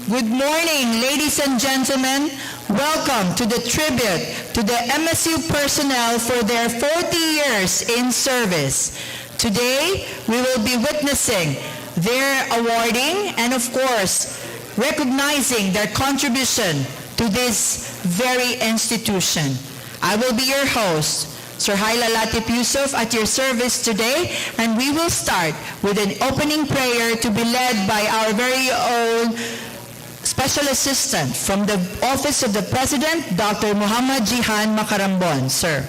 Good morning, ladies and gentlemen. Welcome to the tribute to the MSU personnel for their 40 years in service. Today, we will be witnessing their awarding and, of course, recognizing their contribution to this very institution. I will be your host, Sir Haila Latif Yusuf, at your service today, and we will start with an opening prayer to be led by our very own Special Assistant from the Office of the President, Dr. Muhammad Jihan Makarambon. Sir.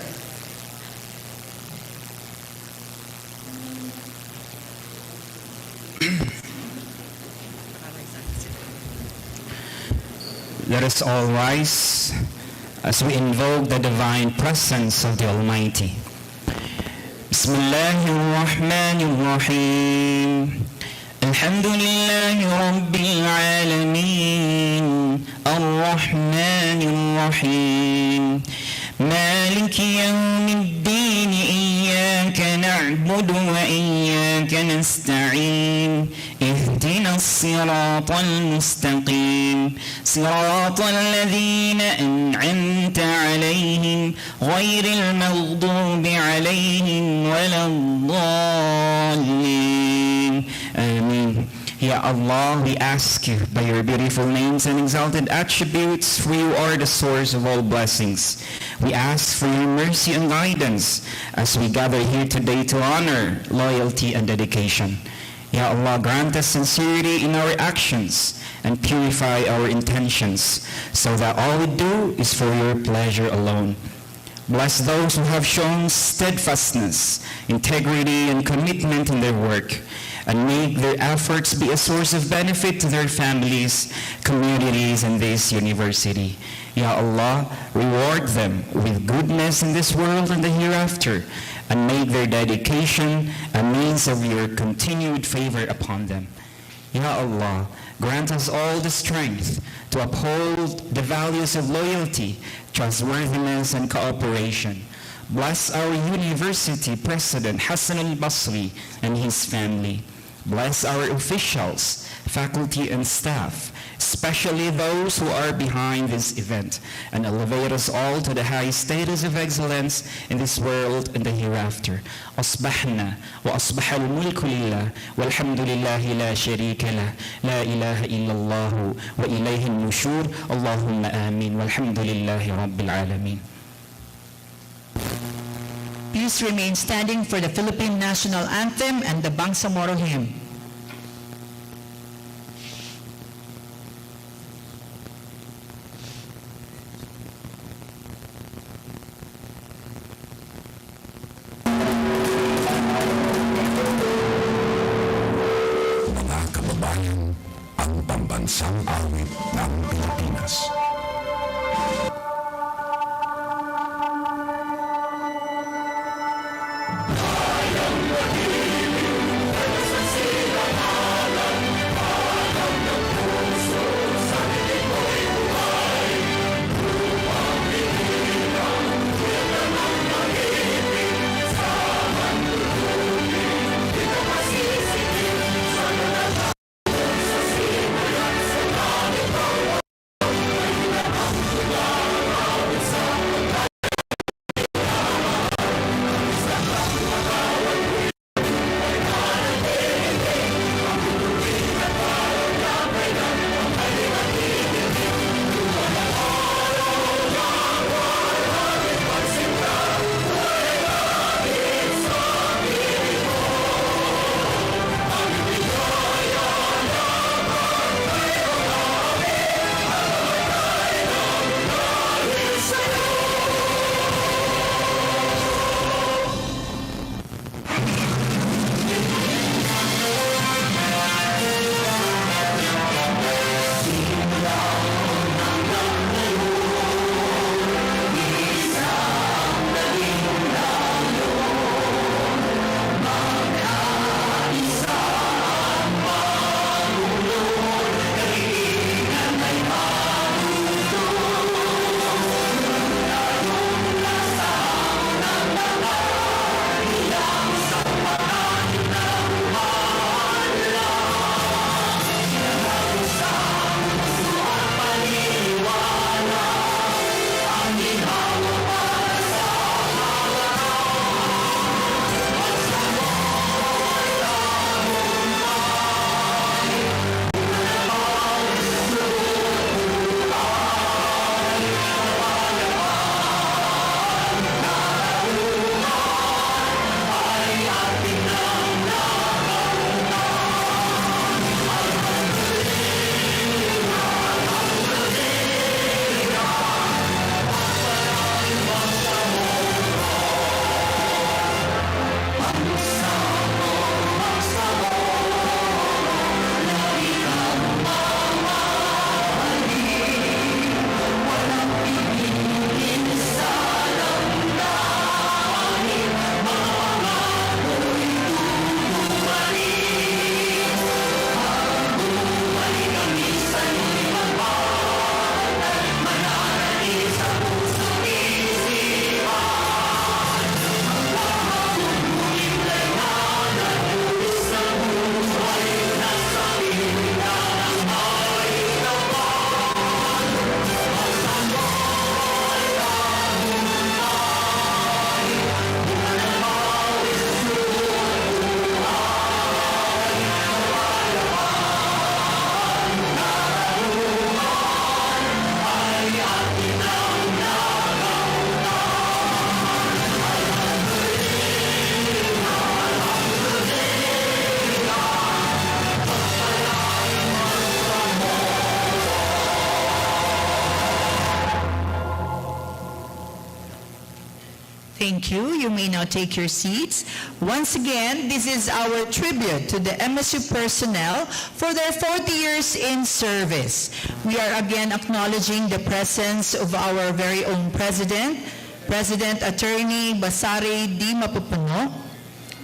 Let us all rise as we invoke the divine presence of the Almighty. Bismillahirrahmanirrahim. Alhamdulillahi Rabbil Alameen. Ar-Rahmanir-Rahim. مالك يوم الدين إياك نعبد وإياك نستعين اهدنا الصراط المستقيم صراط الذين أنعمت عليهم غير المغضوب عليهم ولا الضالين آمين. Ya Allah, we ask you by your beautiful names and exalted attributes, for you are the source of all blessings. We ask for your mercy and guidance as we gather here today to honor loyalty and dedication. Ya Allah, grant us sincerity in our actions and purify our intentions so that all we do is for your pleasure alone. Bless those who have shown steadfastness, integrity, and commitment in their work, and make their efforts be a source of benefit to their families, communities, and this university. Ya Allah, reward them with goodness in this world and the hereafter, and make their dedication a means of your continued favor upon them. Ya Allah, grant us all the strength to uphold the values of loyalty, trustworthiness, and cooperation. Bless our university president, Hassan al-Basri, and his family. Bless our officials, faculty, and staff, especially those who are behind this event, and elevate us all to the high status of excellence in this world and the hereafter. أصبحنا وأصبح الملك لله والحمد لله لا شريك له لا إله إلا الله وإليه النشور اللهم آمين والحمد لله رب العالمين. Please remain standing for the Philippine National Anthem and the Bangsamoro Hymn. Mga kababayan, ang pambansang awit ng Pilipinas. Thank you. You may now take your seats. Once again, this is our tribute to the MSU personnel for their 40 years in service. We are again acknowledging the presence of our very own President, President Attorney Basari D. Mapupuno.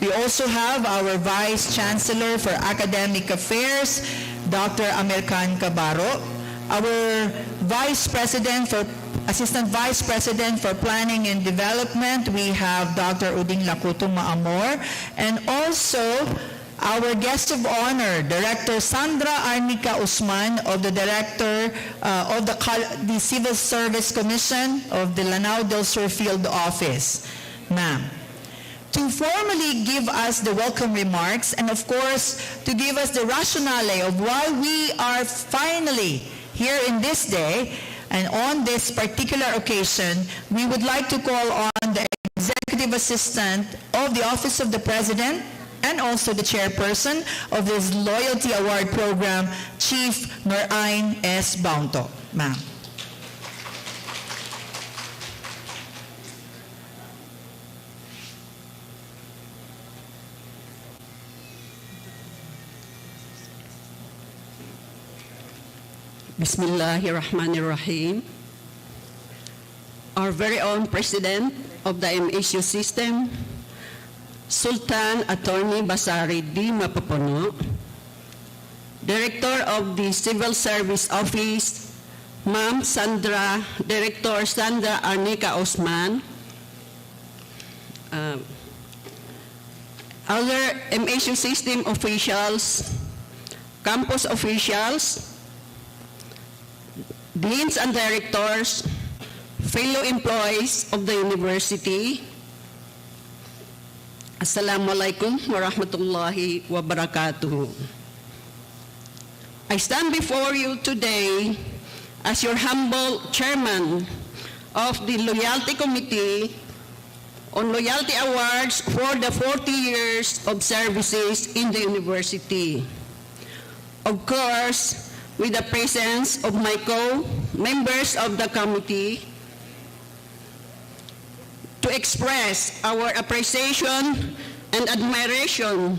We also have our Vice Chancellor for Academic Affairs, Dr. Amercan Cabaro, our Assistant Vice President for Planning and Development, we have Dr. Uding Lakuto Maamor, and also our guest of honor, Director Sandra Arnica Usman of the Director of the Civil Service Commission of the Lanao del Sur Field Office. Ma'am, to formally give us the welcome remarks and of course to give us the rationale of why we are finally here in this day and on this particular occasion, we would like to call on the Executive Assistant of the Office of the President and also the Chairperson of this Loyalty Award Program, Chief Norain S. Baunto. Ma'am. Bismillahirrahmanirrahim. Our very own President of the MSU system, Sultan Attorney Basari D. Mapupuno, Director of the Civil Service Office, Ma'am Director Sandra Arnica Osman, other MSU system officials, campus officials, deans and directors, fellow employees of the university, Assalamualaikum warahmatullahi wabarakatuh. I stand before you today as your humble chairman of the Loyalty Committee on Loyalty Awards for the 40 years of services in the university. Of course, with the presence of my co-members of the committee, to express our appreciation and admiration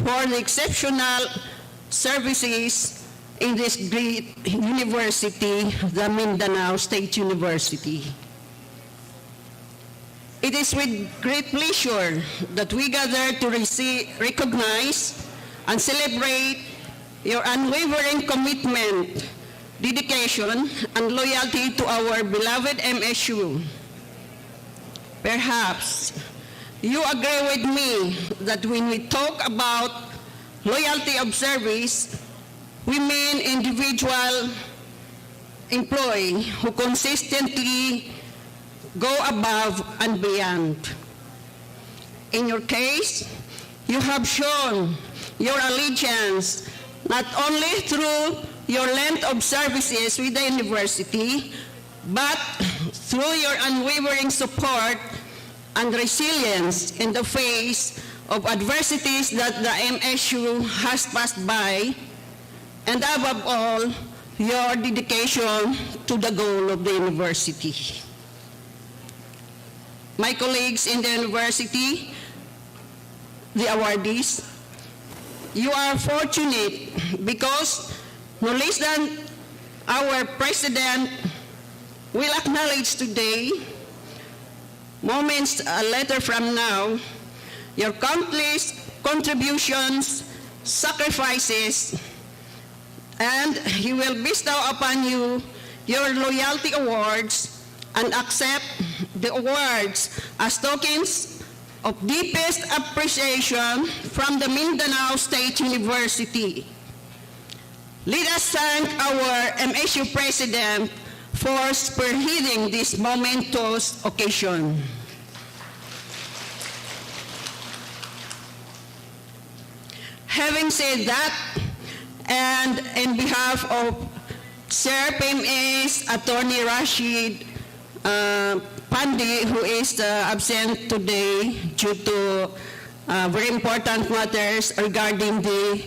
for the exceptional services in this great university, the Mindanao State University. It is with great pleasure that we gather to recognize and celebrate your unwavering commitment, dedication, and loyalty to our beloved MSU. Perhaps you agree with me that when we talk about loyalty of service, we mean individual employee who consistently go above and beyond. In your case, you have shown your allegiance not only through your length of services with the university, but through your unwavering support and resilience in the face of adversities that the MSU has passed by, and above all, your dedication to the goal of the university. My colleagues in the university, the awardees, you are fortunate because no less than our President will acknowledge today, moments later from now, your countless contributions, sacrifices, and he will bestow upon you your loyalty awards and accept the awards as tokens of deepest appreciation from the Mindanao State University. Let us thank our MSU President for spearheading this momentous occasion. Having said that, and in behalf of Sir PMS Attorney Rashid Pandi, who is absent today due to very important matters regarding the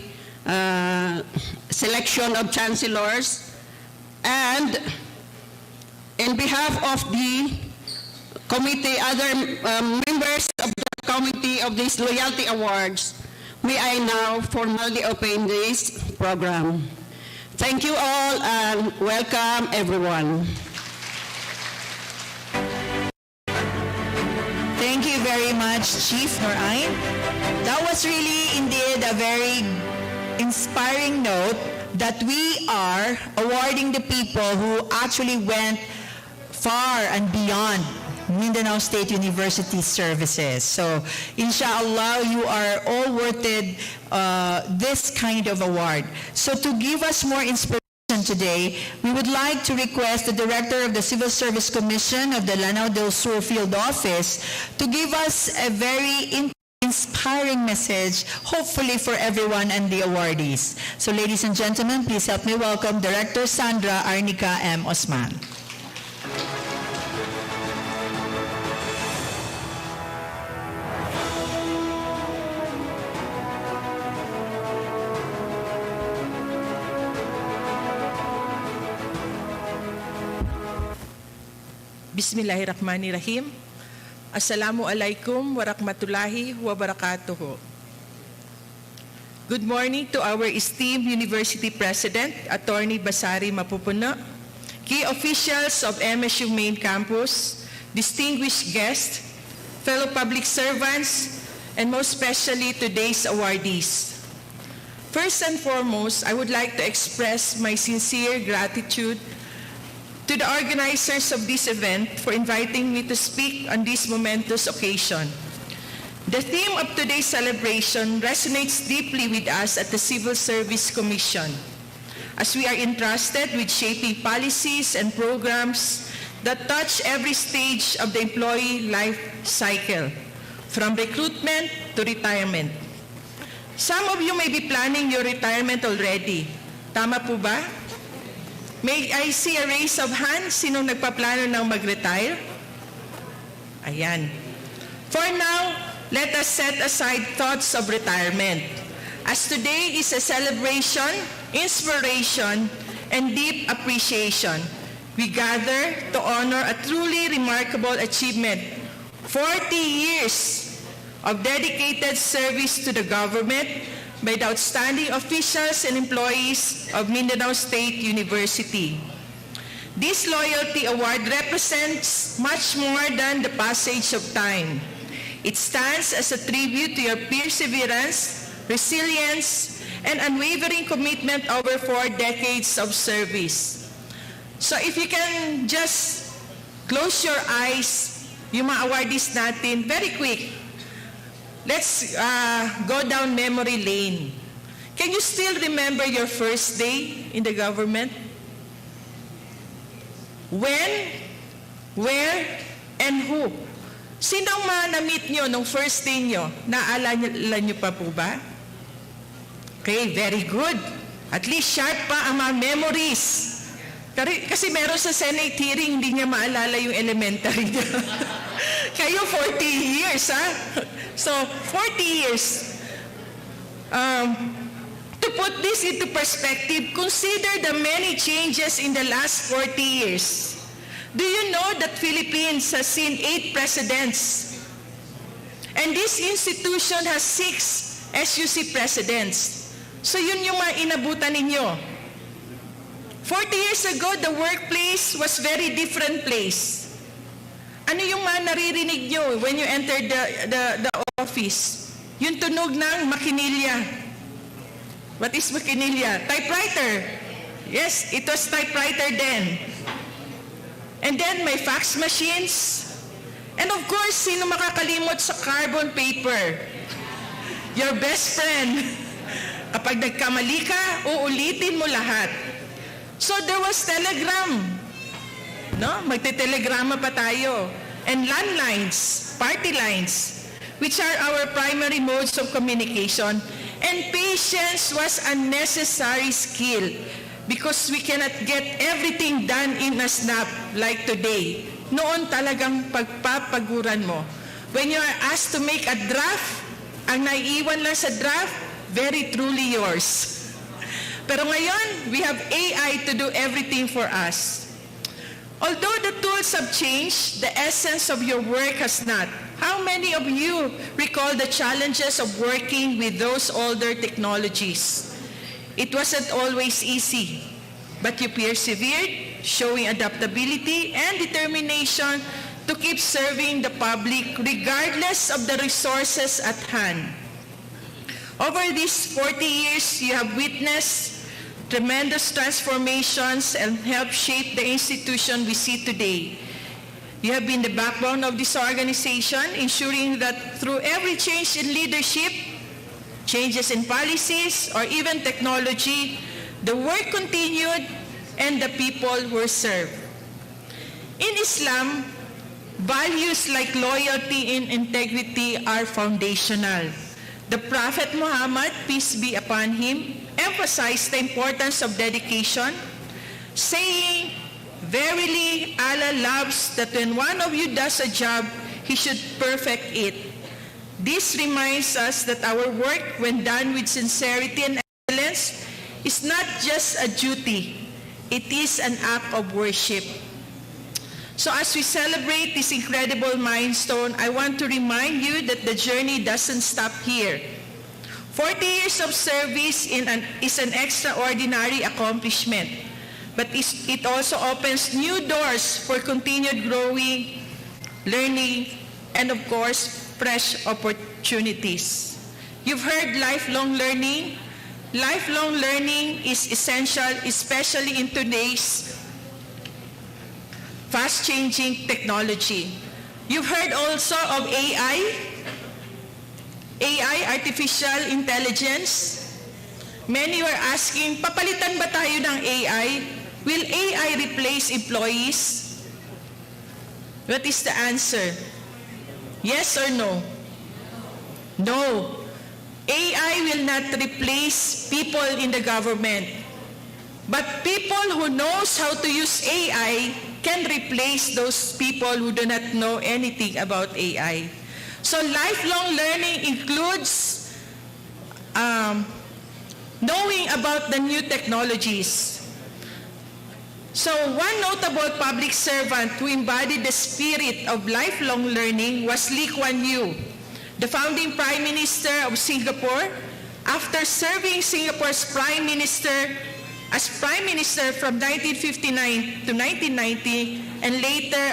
selection of chancellors, and in behalf of the committee, other members of the committee of these loyalty awards, may I now formally open this program. Thank you all and welcome everyone. Thank you very much, Chief Norain. That was really indeed a very inspiring note that we are awarding the people who actually went far and beyond Mindanao State University services. So, inshallah, you are all worth it, this kind of award. So, to give us more inspiration today, we would like to request the Director of the Civil Service Commission of the Lanao del Sur Field Office to give us a very inspiring message, hopefully for everyone and the awardees. So, ladies and gentlemen, please help me welcome Director Sandra Arnica M. Osman. Bismillahirrahmanirrahim. Assalamualaikum warahmatullahi wabarakatuh. Good morning to our esteemed University President, Attorney Basari Mapupuno, key officials of MSU Main Campus, distinguished guests, fellow public servants, and most especially today's awardees. First and foremost, I would like to express my sincere gratitude to the organizers of this event for inviting me to speak on this momentous occasion. The theme of today's celebration resonates deeply with us at the Civil Service Commission, as we are entrusted with shaping policies and programs that touch every stage of the employee life cycle, from recruitment to retirement. Some of you may be planning your retirement already. Tama po ba? May I see a raise of hands? Sinong nagpaplano ng mag-retire? Ayan. For now, let us set aside thoughts of retirement, as today is a celebration, inspiration, and deep appreciation. We gather to honor a truly remarkable achievement, 40 years of dedicated service to the government by the outstanding officials and employees of Mindanao State University. This loyalty award represents much more than the passage of time. It stands as a tribute to your perseverance, resilience, and unwavering commitment over 4 decades of service. So if you can just close your eyes, yung mga awardees natin, very quick. Let's go down memory lane. Can you still remember your first day in the government? When, where, and who? Sinong mga na-meet nyo nung first day nyo? Naaalala nyo pa po ba? Okay, very good. At least sharp pa ang mga memories. Kasi meron sa Senate hearing, hindi niya maalala yung elementary niya. Kayo 40 years, ha? So, 40 years. To put this into perspective, consider the many changes in the last 40 years. Do you know that Philippines has seen 8 presidents? And this institution has 6 SUC presidents. So yun yung mga inabutan ninyo. 40 years ago, the workplace was very different place. Ano yung mga naririnig nyo when you enter the office? Yung tunog ng makinilya. What is makinilya? Typewriter. Yes, it was typewriter then. And then may fax machines. And of course, sino makakalimot sa carbon paper? Your best friend. Kapag nagkamali ka, uulitin mo lahat. So there was telegram. No? Magte-telegrama pa tayo. And landlines, party lines, which are our primary modes of communication. And patience was a necessary skill because we cannot get everything done in a snap like today. Noon talagang pagpapaguran mo. When you are asked to make a draft, ang naiiwan lang sa draft, very truly yours. Pero ngayon, we have AI to do everything for us. Although the tools have changed, the essence of your work has not. How many of you recall the challenges of working with those older technologies? It wasn't always easy, but you persevered, showing adaptability and determination to keep serving the public regardless of the resources at hand. Over these 40 years, you have witnessed tremendous transformations and helped shape the institution we see today. You have been the backbone of this organization, ensuring that through every change in leadership, changes in policies, or even technology, the work continued and the people were served. In Islam, values like loyalty and integrity are foundational. The Prophet Muhammad, peace be upon him, emphasized the importance of dedication, saying, "Verily, Allah loves that when one of you does a job, he should perfect it." This reminds us that our work, when done with sincerity and excellence, is not just a duty, it is an act of worship. So as we celebrate this incredible milestone, I want to remind you that the journey doesn't stop here. 40 years of service is an extraordinary accomplishment, but it also opens new doors for continued growing, learning, and of course, fresh opportunities. You've heard lifelong learning. Lifelong learning is essential, especially in today's fast-changing technology. You've heard also of AI, artificial intelligence. Many were asking, papalitan ba tayo ng AI? Will AI replace employees? What is the answer? Yes or no? No. AI will not replace people in the government. But people who knows how to use AI can replace those people who do not know anything about AI. So lifelong learning includes knowing about the new technologies. So one notable public servant who embodied the spirit of lifelong learning was Lee Kuan Yew, the founding Prime Minister of Singapore. After serving Singapore's Prime Minister from 1959 to 1990, and later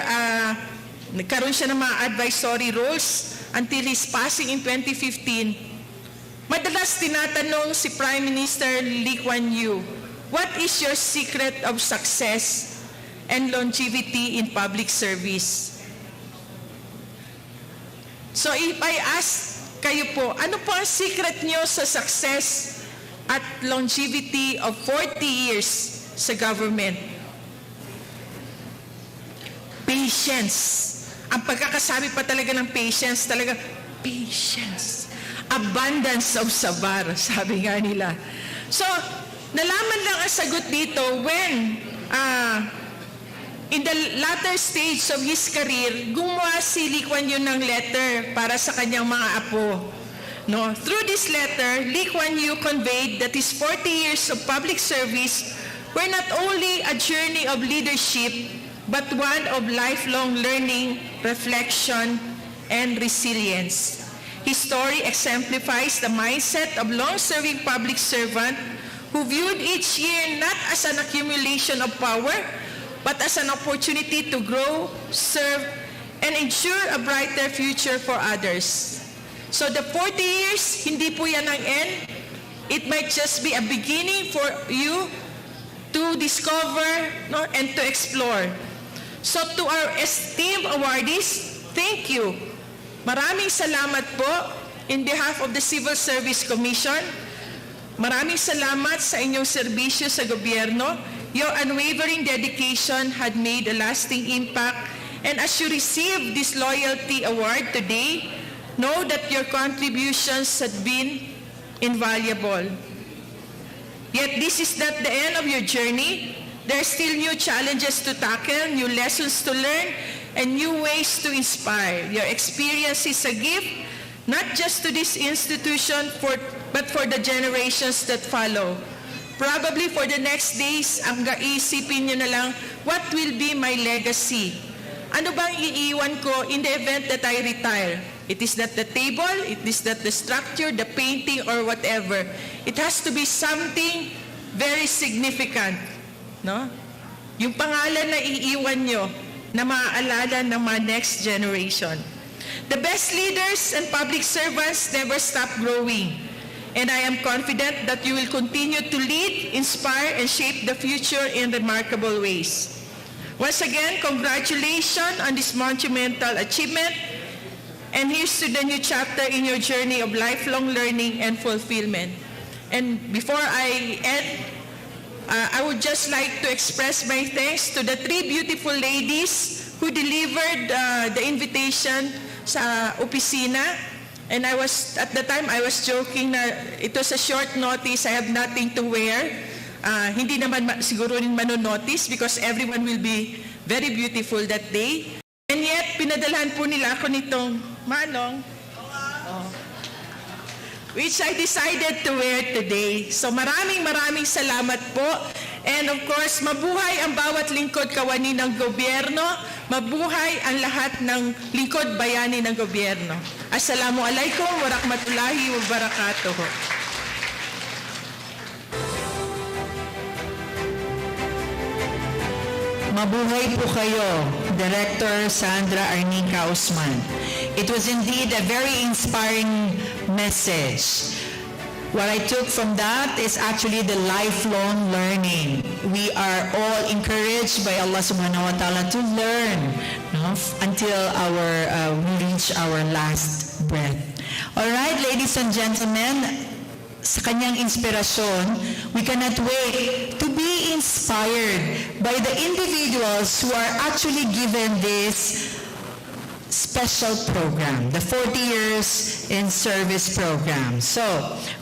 nagkaroon siya ng mga advisory roles until his passing in 2015, madalas tinatanong si Prime Minister Lee Kuan Yew, what is your secret of success and longevity in public service? So if I ask kayo po, ano po ang secret nyo sa success at longevity of 40 years sa government? Patience. Ang pagkakasabi pa talaga ng patience, talaga, patience. Abundance of sabar, sabi nga nila. So, nalaman lang ang sagot dito when, in the latter stage of his career, gumawa si Lee Kuan Yew ng letter para sa kanyang mga apo. No? Through this letter, Lee Kuan Yew conveyed that his 40 years of public service were not only a journey of leadership, but one of lifelong learning, reflection, and resilience. His story exemplifies the mindset of long-serving public servant who viewed each year not as an accumulation of power, but as an opportunity to grow, serve, and ensure a brighter future for others. So the 40 years, hindi po yan ang end. It might just be a beginning for you to discover, no, and to explore. So to our esteemed awardees, thank you. Maraming salamat po in behalf of the Civil Service Commission. Maraming salamat sa inyong serbisyo sa gobyerno. Your unwavering dedication had made a lasting impact. And as you receive this loyalty award today, know that your contributions have been invaluable. Yet this is not the end of your journey. There are still new challenges to tackle, new lessons to learn, and new ways to inspire. Your experience is a gift, not just to this institution, but for the generations that follow. Probably for the next days, ang iisipin nyo na lang, what will be my legacy? Ano bang iiwan ko in the event that I retire? It is not the table, it is not the structure, the painting, or whatever. It has to be something very significant. No? Yung pangalan na iiwan nyo na maaalala ng mga next generation. The best leaders and public servants never stop growing. And I am confident that you will continue to lead, inspire, and shape the future in remarkable ways. Once again, congratulations on this monumental achievement. And here's to the new chapter in your journey of lifelong learning and fulfillment. And before I end, I would just like to express my thanks to the 3 beautiful ladies who delivered the invitation sa opisina. And at the time, I was joking na it was a short notice, I have nothing to wear. Hindi naman siguro rin manonotice because everyone will be very beautiful that day. And yet, pinadalhan po nila ako nitong manong, which I decided to wear today. So maraming salamat po. And of course, mabuhay ang bawat lingkod kawani ng gobyerno, mabuhay ang lahat ng lingkod bayani ng gobyerno. Assalamualaikum warahmatullahi wabarakatuh. Mabuhay po kayo, Director Sandra Arnica Usman. It was indeed a very inspiring message. What I took from that is actually the lifelong learning. We are all encouraged by Allah subhanahu wa ta'ala to learn, no, until we reach our last breath. All right, ladies and gentlemen, sa kanyang inspirasyon, we cannot wait to be inspired by the individuals who are actually given this special program, the 40 Years in Service program. So,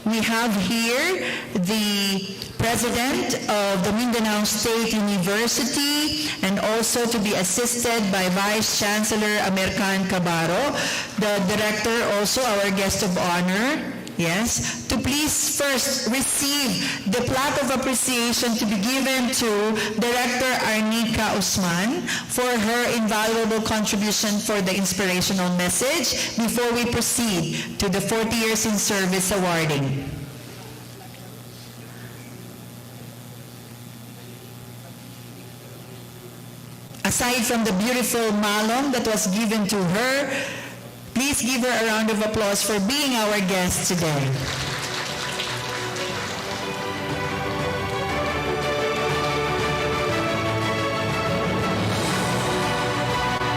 we have here the President of the Mindanao State University and also to be assisted by Vice Chancellor Amercan Cabaro, the Director, also our guest of honor, yes, to please first receive the plaque of appreciation to be given to Director Arnica Usman for her invaluable contribution for the inspirational message before we proceed to the 40 Years in Service awarding. Aside from the beautiful malong that was given to her, please give her a round of applause for being our guest today.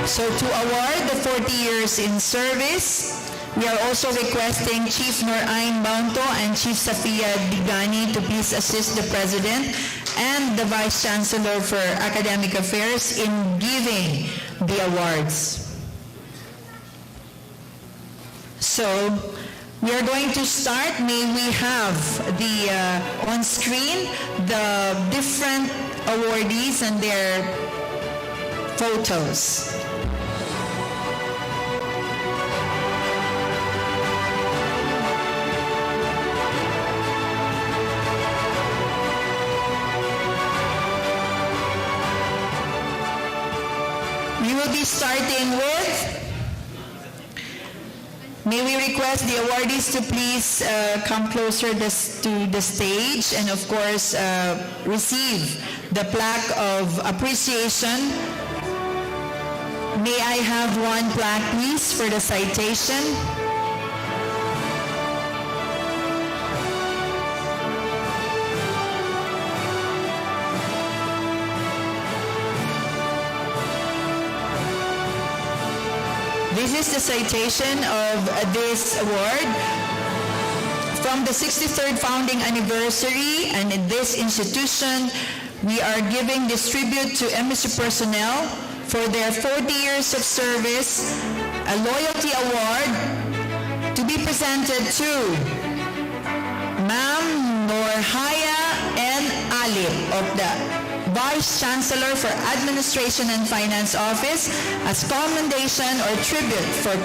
So to award the 40 Years in Service, we are also requesting Chief Norain Baunto and Chief Safia Digani to please assist the President and the Vice Chancellor for Academic Affairs in giving the awards. So, we are going to start. May we have on screen the different awardees and their photos. We will be starting with, may we request the awardees to please come closer to the stage and of course receive the plaque of appreciation. May I have one plaque please for the citation? This is the citation of this award from the 63rd founding anniversary, and in this institution, we are giving this tribute to MSU personnel for their 40 years of service, a loyalty award to be presented to Ma'am Norhaya N. Alip of the Vice Chancellor for Administration and Finance Office as commendation or tribute for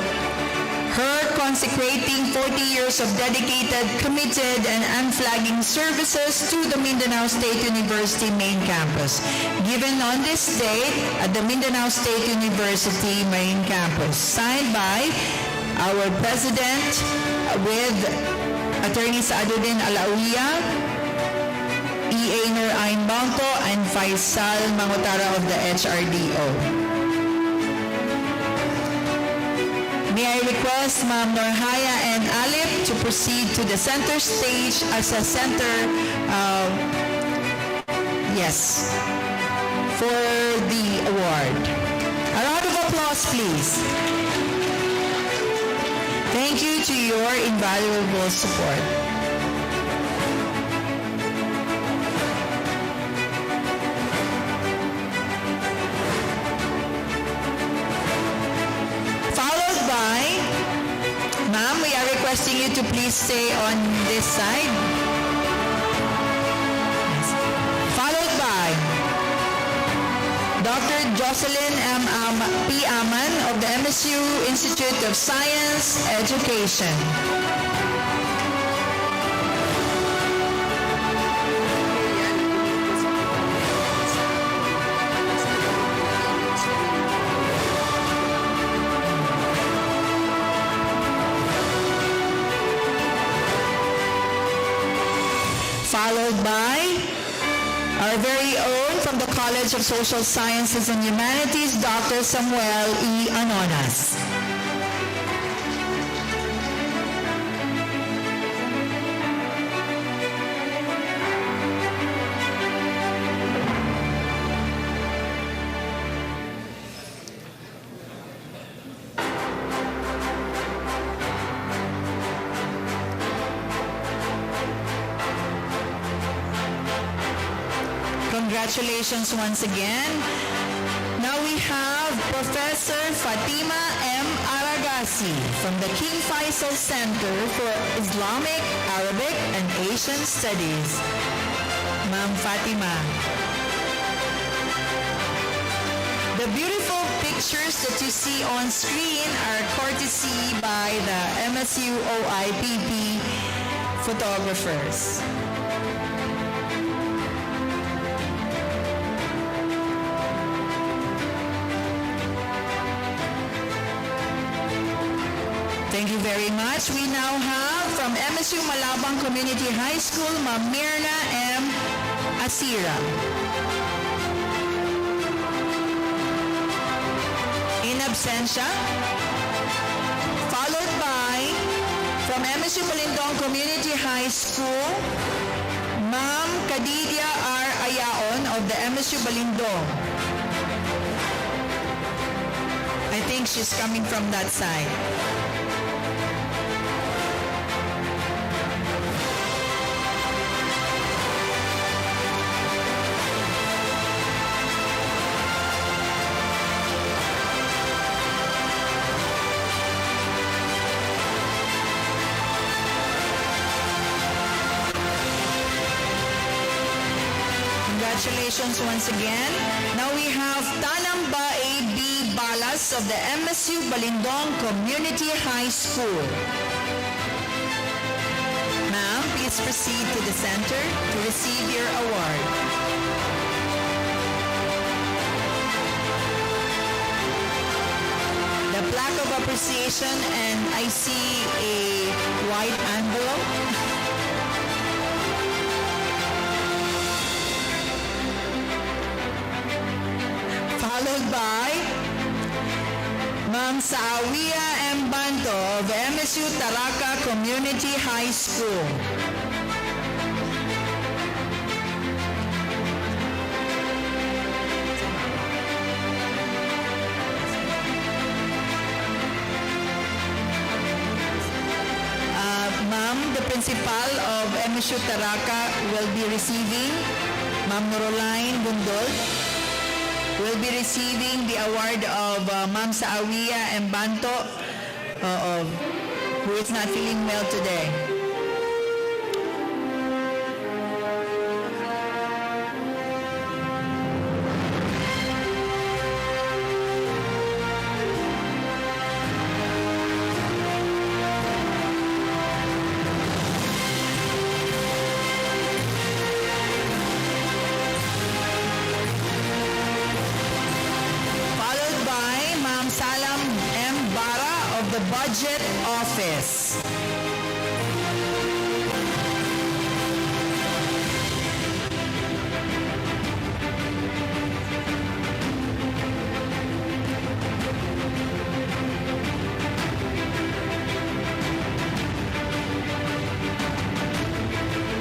her consecrating 40 years of dedicated, committed, and unflagging services to the Mindanao State University main campus, given on this date at the Mindanao State University main campus, signed by our President with Attorney Saaduddin Alaulia, E.A. Nur Ain Bangko, and Faisal Mangutara of the HRDO. May I request Ma'am Norhaya and Alip to proceed to the center stage as a center, for the award. A round of applause, please. Thank you to your invaluable support. Ma'am, we are requesting you to please stay on this side. Followed by Dr. Jocelyn P. Aman of the MSU Institute of Science Education. Followed by our very own from the College of Social Sciences and Humanities, Dr. Samuel E. Anonas. Congratulations once again. Now we have Professor Fatima M. Aragasi from the King Faisal Center for Islamic, Arabic, and Asian Studies. Ma'am Fatima. The beautiful pictures that you see on screen are courtesy by the MSU OIPP photographers. Thank you very much. We now have from MSU Malabang Community High School, Ma'am Mirna M. Asira. In absentia. Followed by from MSU Balindong Community High School, Ma'am Kadidia R. Ayaon of the MSU Balindong. I think she's coming from that side. Congratulations once again. Now we have Tanamba A.B. Balas of the MSU Balindong Community High School. Ma'am, please proceed to the center to receive your award. The plaque of appreciation, and I see a white envelope. Followed by Ma'am Saawia M. Banto of MSU Taraka Community High School. Ma'am, the principal of MSU Taraka will be receiving, Ma'am Noroline Bundol, will be receiving the award of Ma'am Saawia M. Banto, who is not feeling well today. Budget Office.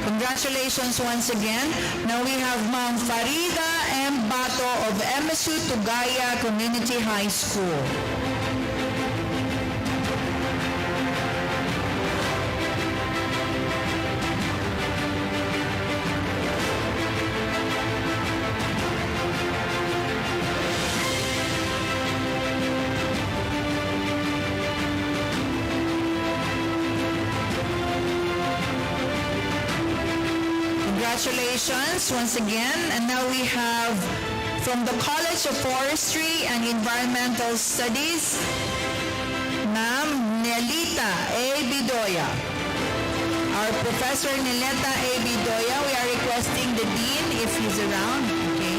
Congratulations once again. Now we have Ma'am Farida M. Bato of MSU Tugaya Community High School. Congratulations once again. And now we have from the College of Forestry and Environmental Studies, Ma'am Nelita A. Bidoya. Our Professor Nelita A. Bidoya, we are requesting the Dean if he's around. Okay.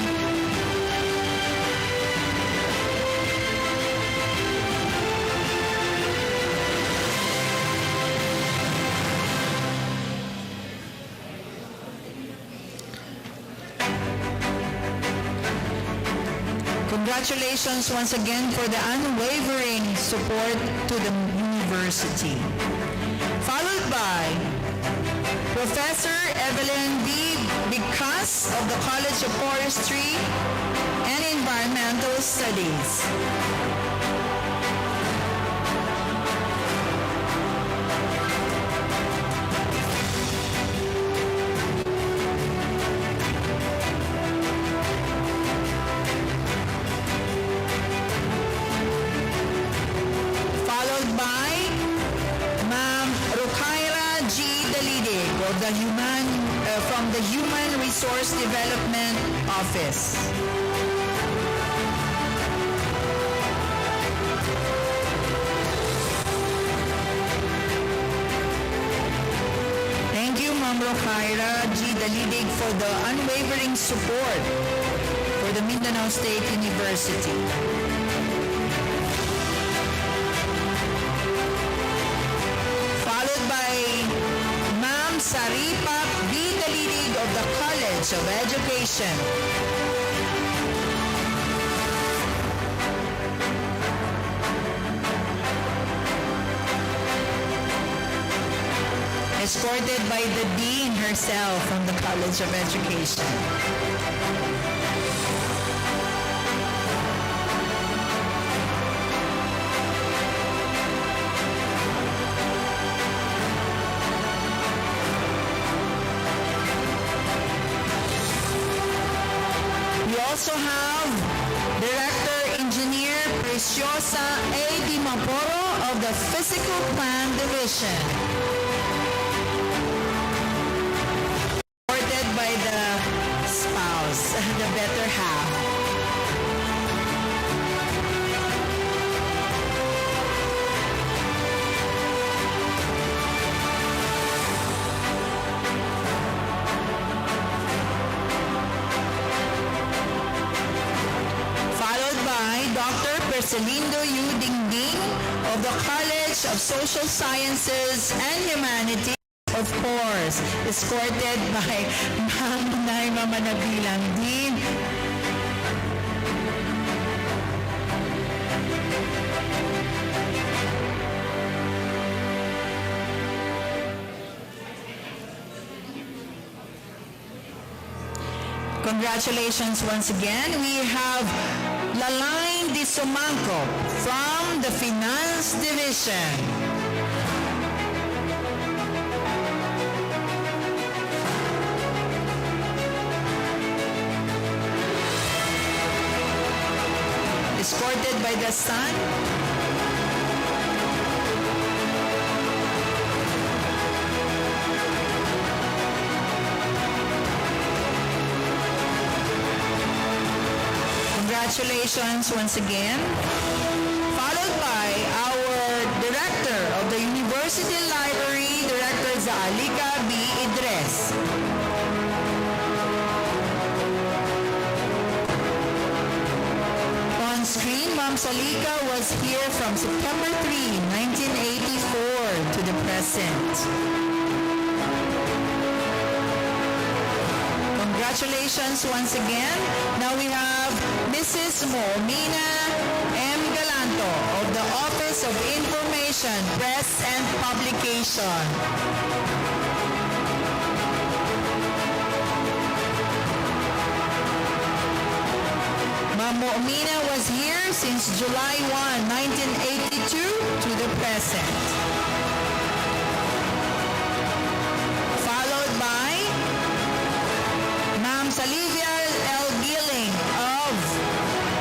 Congratulations once again for the unwavering support to the university. Followed by Professor Evelyn B. Bicas of the College of Forestry and Environmental Studies. From the Human Resource Development Office. Thank you, Ma'am Rokaira G. Dalidig, for the unwavering support for the Mindanao State University. Followed by Saripa B. Dalidig of the College of Education. Escorted by the Dean herself from the College of Education. Also have Director Engineer Preciosa A. Di Maporo of the Physical Plan Division. Supported by the spouse, the better half. Celindo U. Dingding of the College of Social Sciences and Humanities, of course, escorted by Ma'am Naima Manabilang, Dean. Congratulations once again. We have Lalain Di Sumangco from the Finance Division. Escorted by the son. Congratulations once again. Followed by our Director of the University Library, Director Zaalika B. Idres. On screen, Ma'am Salika was here from September 3, 1980 to the present. Congratulations once again. Now we have Mrs. Mo'mina M. Galanto of the Office of Information, Press and Publication. Ma'am Mo'mina was here since July 1, 1982 to the present. Followed by Ma'am Salivia L. Gilling of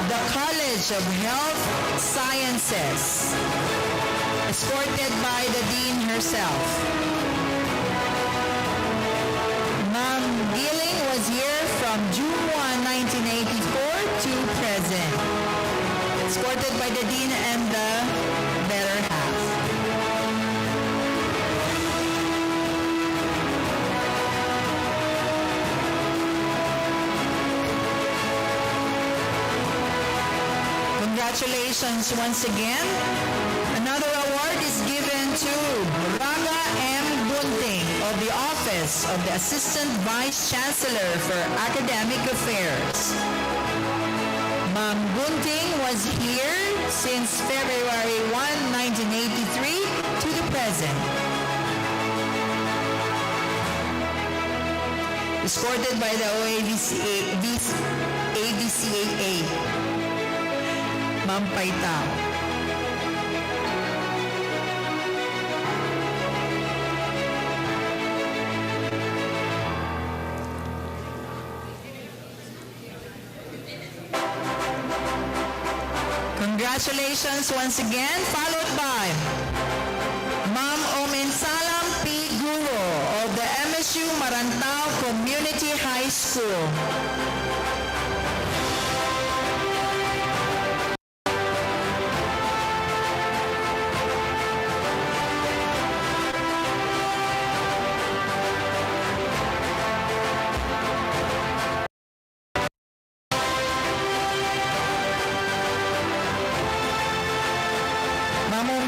the College of Health Sciences, escorted by the Dean herself. Ma'am Gilling was here from June 1, 1984 to present, escorted by the Dean and the better half. Congratulations once again. Another award is given to Raga M. Bunting of the Office of the Assistant Vice Chancellor for Academic Affairs. Ma'am Bunting was here since February 1, 1983 to the present, escorted by the ABCAA. Ma'am Paitao. Congratulations once again, followed by Ma'am Omensalam P. Guro of the MSU Marantao Community High School.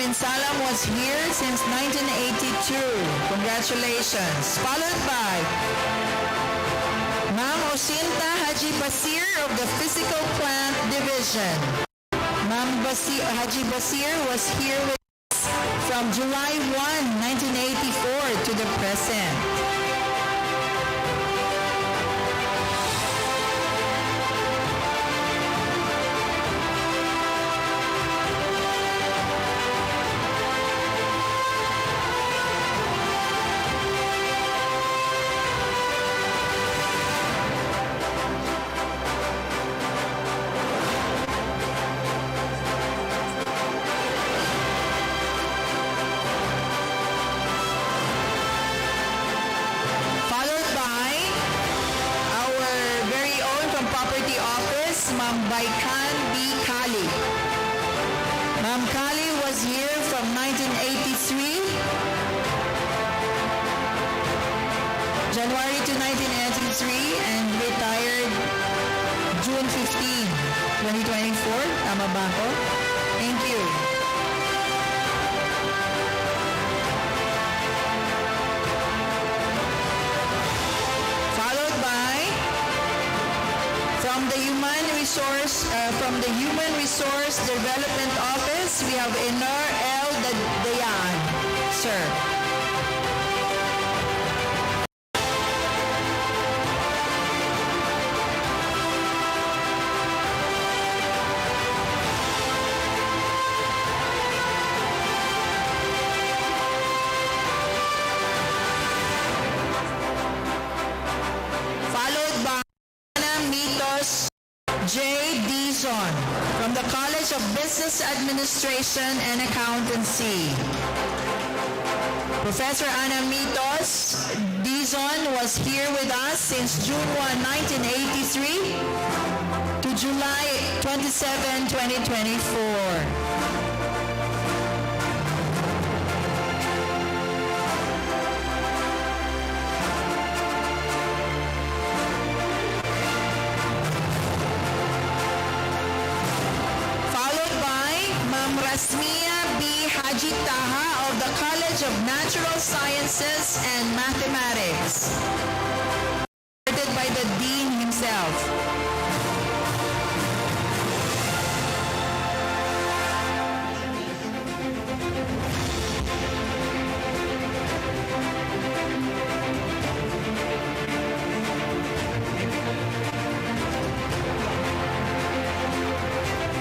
Salam was here since 1982. Congratulations. Followed by Ma'am Osinta Haji Basir of the Physical Plant Division. Ma'am Haji Basir was here with us from July 1, 1984 to the present. Ma'am Baikan B. Kali. Ma'am Kali was here from 1983, January to 1983, and retired June 15, 2024. Tama ba ako? Thank you. Followed by from the Human Resource Development Office, we have Enor L. Dayan, sir. Followed by Mitos J. Dizon from the College of Business Administration and Accountancy. Professor Ana Mitos Dizon was here with us since June 1, 1983 to July 27, 2024. Rasmia B. Haji Taha of the College of Natural Sciences and Mathematics, supported by the Dean himself.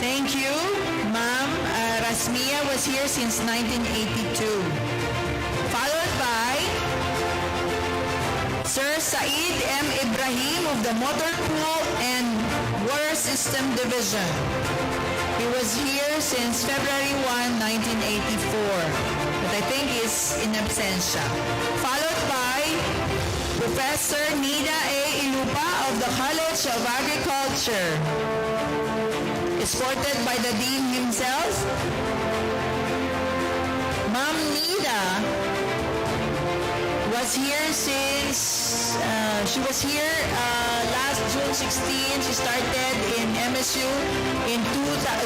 Thank you, Ma'am. Rasmia was here since 1982. Followed by Sir Said M. Ibrahim of the Motor Pool and Water System Division. He was here since February 1, 1984, but I think is in absentia. Followed by Professor Nida A. Ilupa of the College of Agriculture, escorted by the Dean himself. Ma'am Nida was here since, she was here last June 16. She started in MSU in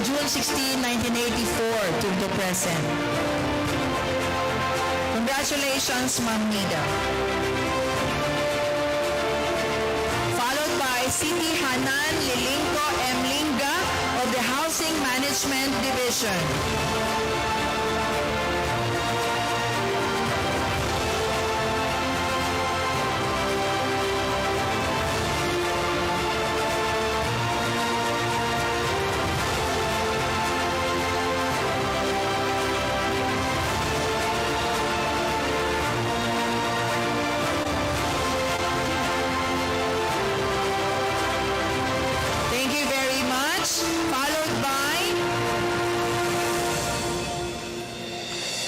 June 16, 1984 to the present. Congratulations, Ma'am Nida. Followed by Siti Hanan Lilingko M. Linga of the Housing Management Division. Thank you very much. Followed by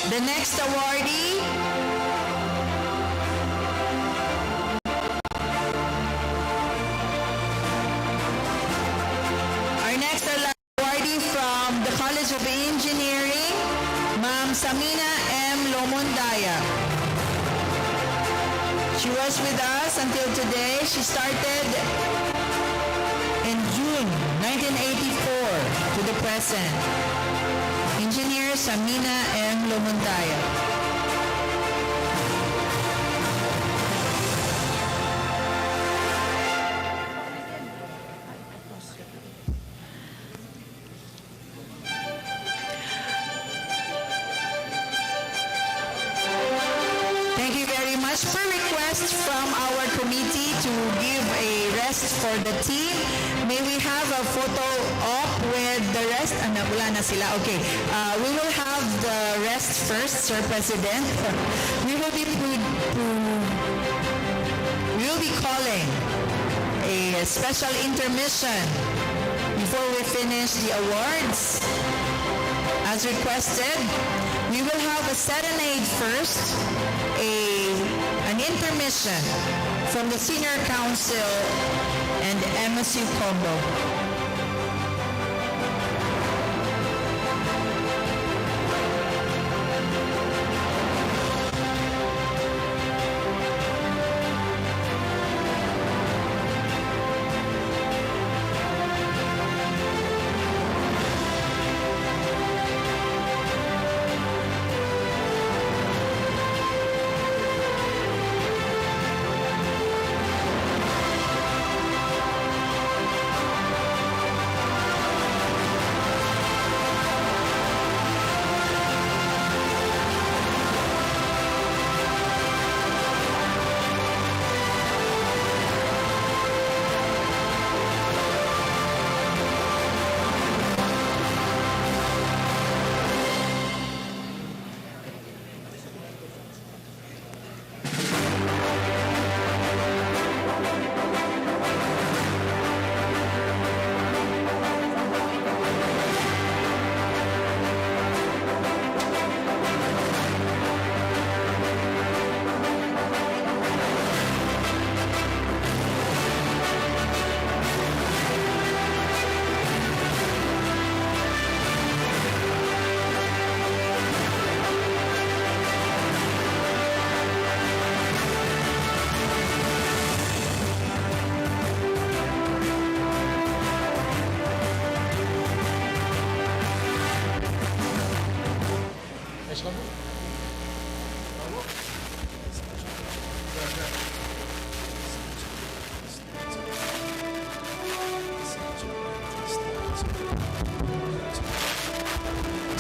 the next awardee, our next awardee from the College of Engineering, Ma'am Samina M. Lomondaya. She was with us until today. She started in June 1984 to the present. Engineer Samina M. Lomondaya. Thank you very much. Per request from our committee to give a rest for the team, may we have a photo op with the rest? Wala na sila. Okay. We will have the rest first, Sir President. We will be calling a special intermission before we finish the awards. As requested, we will have a serenade first, an intermission from the Senior Council and MSU Combo.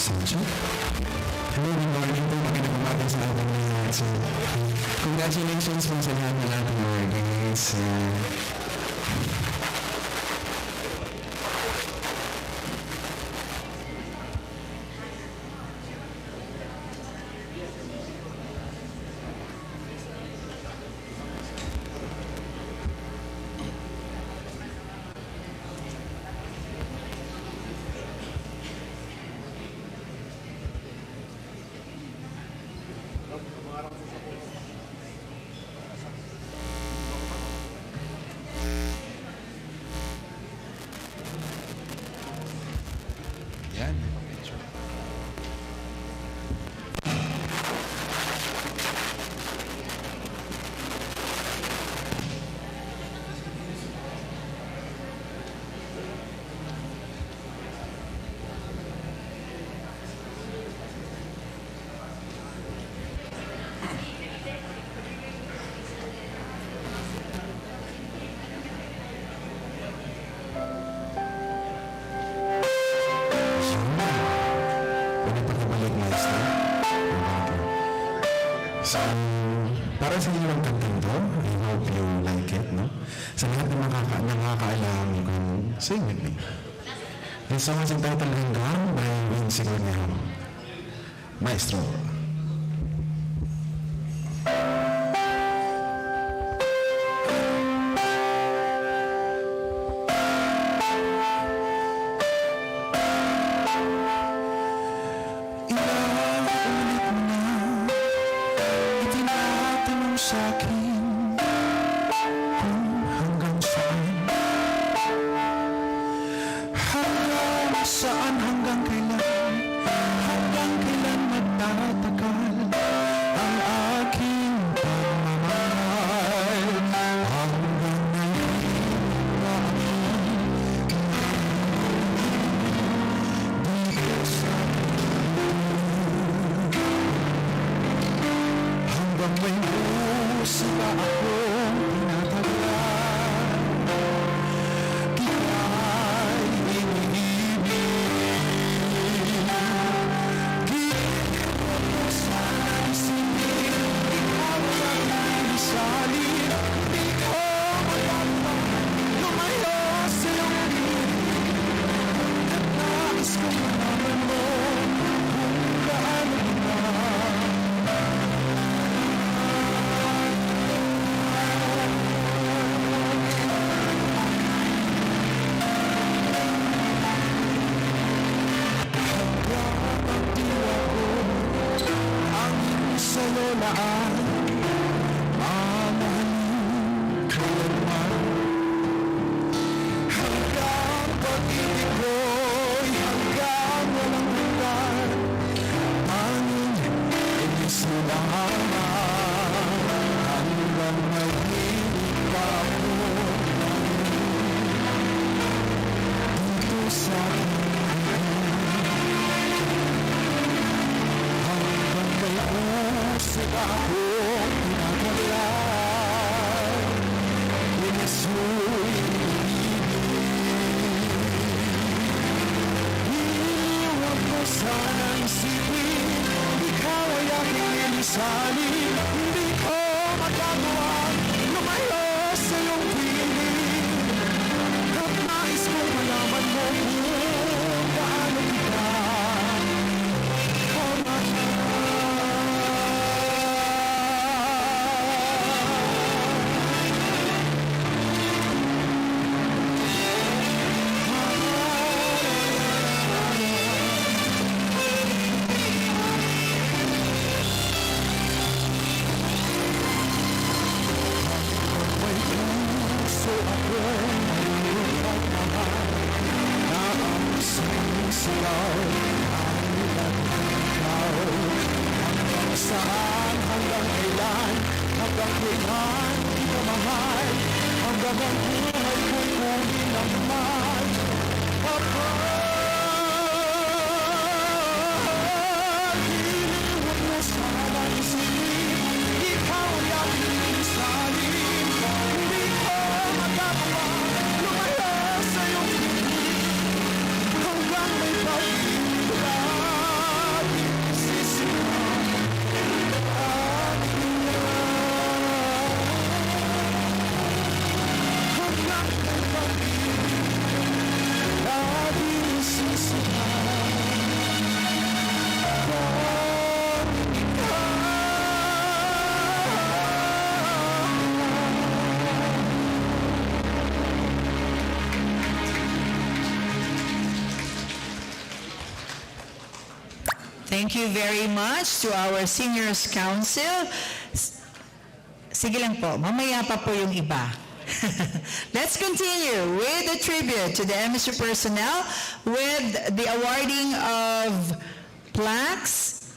Sancho? Hello, good morning po. Magandang umaga sa ating lahat. So, congratulations po sa lahat ng ating mga guys. Yan. Pwede pakibalik, Maestro. So, para sa inyo ang kantang to, I hope you like it, no? Sa lahat ng nakakaalam, you can sing with me. This song is entitled Hanggang by Vince Cornejo. Maestro. Itinatanong sa'kin kung hanggang saan. Hanggang saan, hanggang kailan, hanggang kailan magtatagal ang aking pagmamahal. Hanggang nahihirap dito sa hanggang may musika akong tinataglan. Kita'y iniibig. Ginawa mo sana isipin, ikaw ang isalin. Di ko magagawa lumayo sa iyong piling. At nais kong malaman mo kung gaano kita. Sa'yo laan, mamahalin kailanman. Hanggang pag-ibig ko'y hanggang walang hanggan. Tanging inis mo lamang, hanggang mahirap pa ako dito sa hanggang may usap akong tinataglan. Inis mo'y iniibig. Iwan ko sana isipin, ikaw ay aking inisalin. Hindi ko magagawa lumayo sa iyong piling. At nais kong malaman mo kung gaano kita saan, hanggang kailan, hanggang kailan kita mahal, hanggang ang buhay ko'y kunin ang mahal. Kapag iniwan mo sana isipin, ikaw ay aking inisalin. Hindi ko magagawa lumayo sa iyong piling. Thank you very much to our Seniors Council. Sige lang po, mamaya pa po yung iba. Let's continue with the tribute to the MSU personnel with the awarding of plaques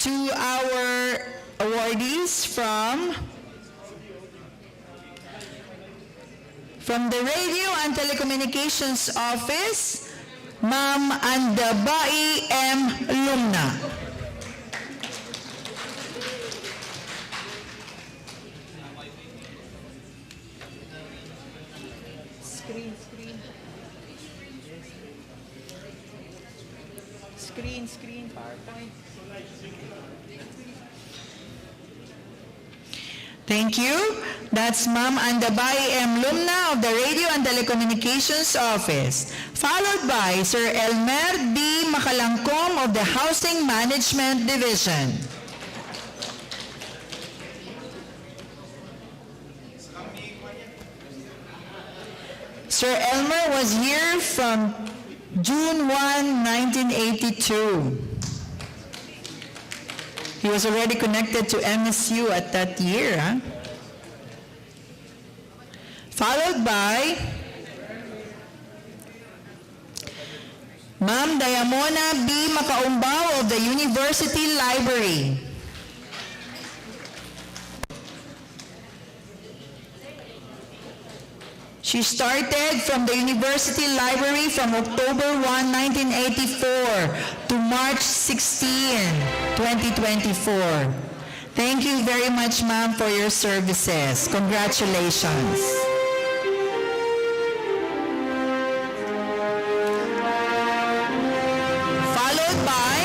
to our awardees from the Radio and Telecommunications Office, Ma'am Andabai M. Lumna. Screen, PowerPoint. Thank you. That's Ma'am Andabai M. Lumna of the Radio and Telecommunications Office, followed by Sir Elmer B. Makalangkom of the Housing Management Division. Sir Elmer was here from June 1, 1982. He was already connected to MSU at that year. Followed by Ma'am Diamona B. Makaumbao of the University Library. She started from the University Library from October 1, 1984 to March 16, 2024. Thank you very much, ma'am, for your services. Congratulations. Followed by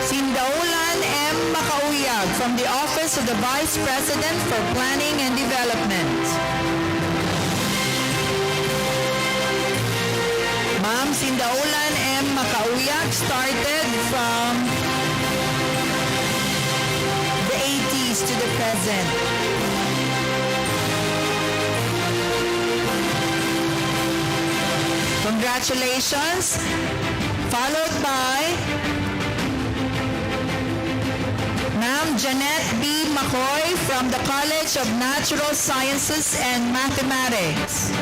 Sindaulan M. Makauyag from the Office of the Vice President for Planning and Development. Ma'am Sindaulan M. Makauyag started from the 80s to the present. Congratulations. Followed by Ma'am Janet B. Macoy from the College of Natural Sciences and Mathematics.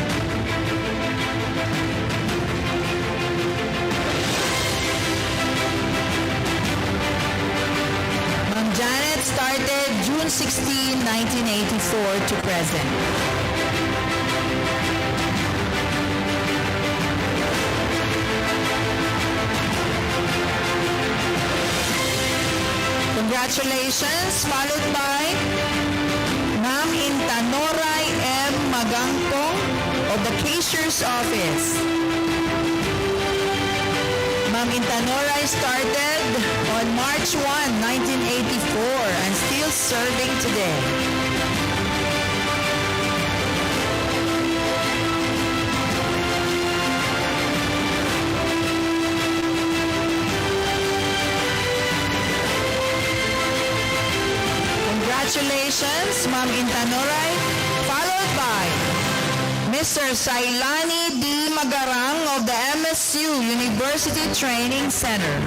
Janet started June 16, 1984 to present. Congratulations, followed by Ma'am Intanoray M. Magangtong of the Cashier's Office. Ma'am Intanoray started on March 1, 1984 and still serving today. Congratulations, Ma'am Intanoray, followed by Mr. Sailani D. Magarang of the MSU University Training Center.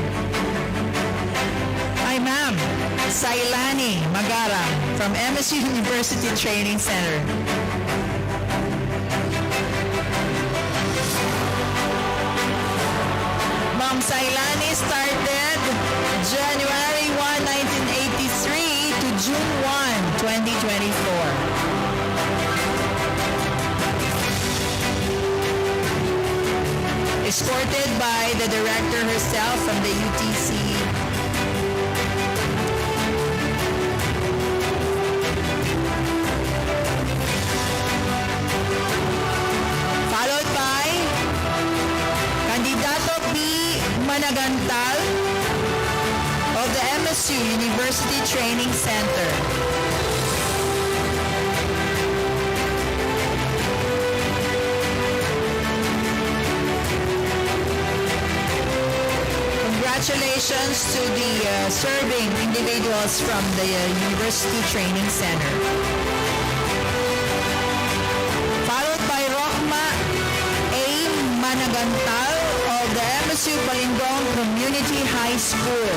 Hi, ma'am. Sailani Magarang from MSU University Training Center. Ma'am Sailani started January 1, 1983 to June 1, 2024. Escorted by the director herself from the UTC. Followed by Candidato B. Managantal of the MSU University Training Center. Congratulations to the serving individuals from the University Training Center. Followed by Rohma A. Managantal of of the MSU Balindong Community High School.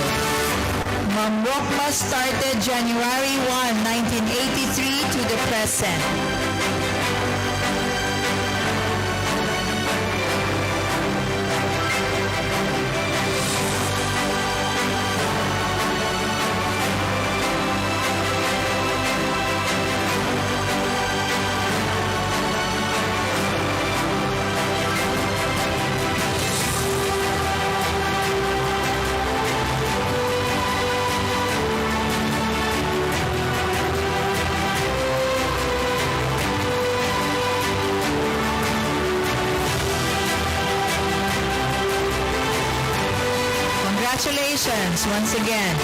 Ma'am Rokma started January 1, 1983 to the present. Congratulations once again.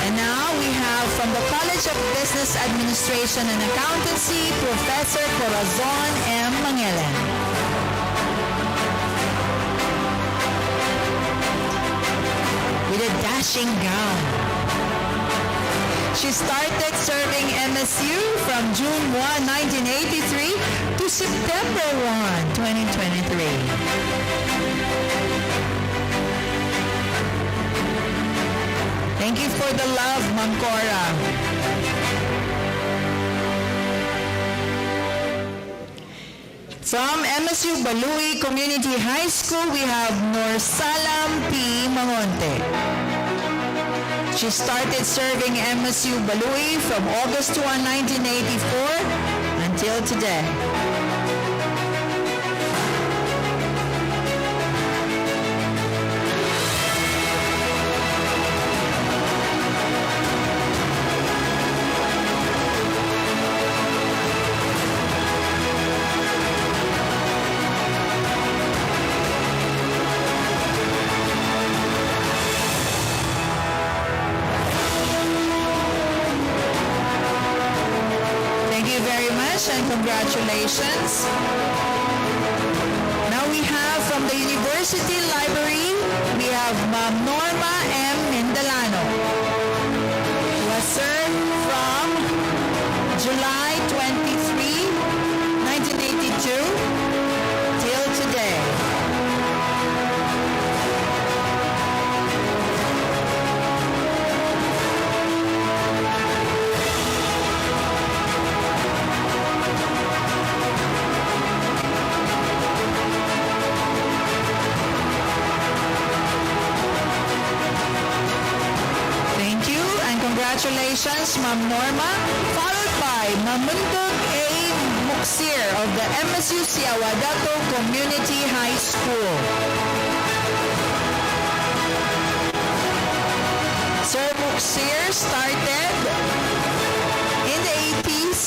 And now we have from the College of Business Administration and Accountancy, Professor Corazon M. Mangelen. With a dashing gown. She started serving MSU from June 1, 1983 to September 1, 2023. Thank you for the love, Ma'am Cora. From MSU Balui Community High School, we have Norsalam P. Mangonte. She started serving MSU Balui from August 1, 1984 until today. And congratulations. Now we have from the University Library, we have Ma'am Norma M. Mindalano, who has served from July 23, 1982 till today. Congratulations, Ma'am Norma, followed by Mamundog A. Muksir of the MSU Siawadato Community High School. Sir Muksir started in the 80s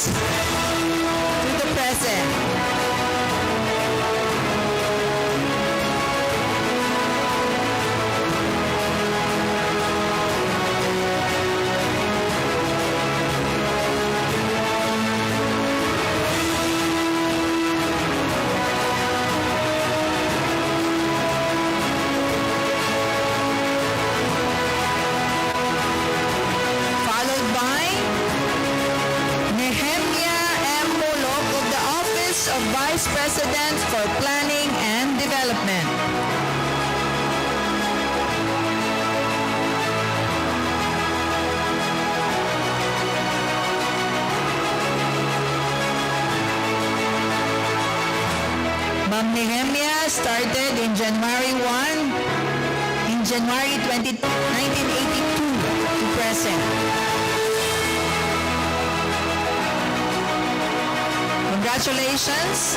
to the present. Vice President for Planning and Development. Ma'am Nehemia started in January 20, 1982 to present. Congratulations.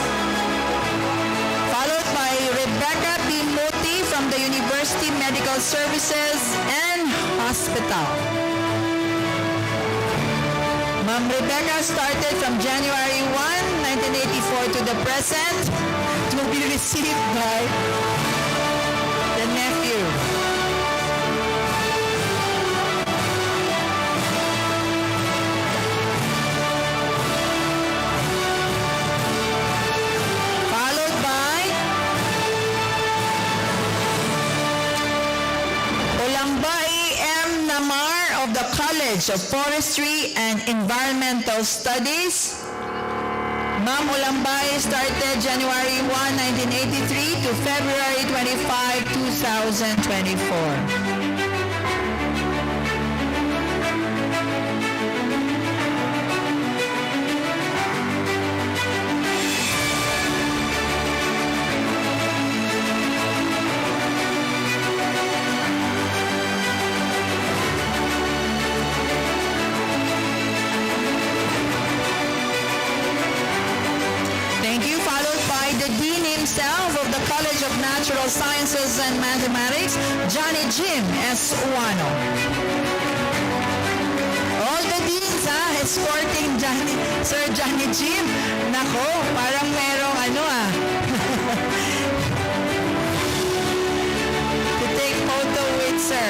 Followed by Rebecca B. Muti from the University Medical Services and Hospital. Ma'am Rebecca started from January 1, 1984 to the present, to be received by the nephew. Of the College of Forestry and Environmental Studies, Ma'am Olambay started January 1, 1983 to February 25, 2024. Thank you. Followed by the Dean himself of the College of Natural Sciences and Mathematics, Johnny Jim S. Uano. All the deans, escorting Sir Johnny Jim. Nako, parang merong to take photo with Sir.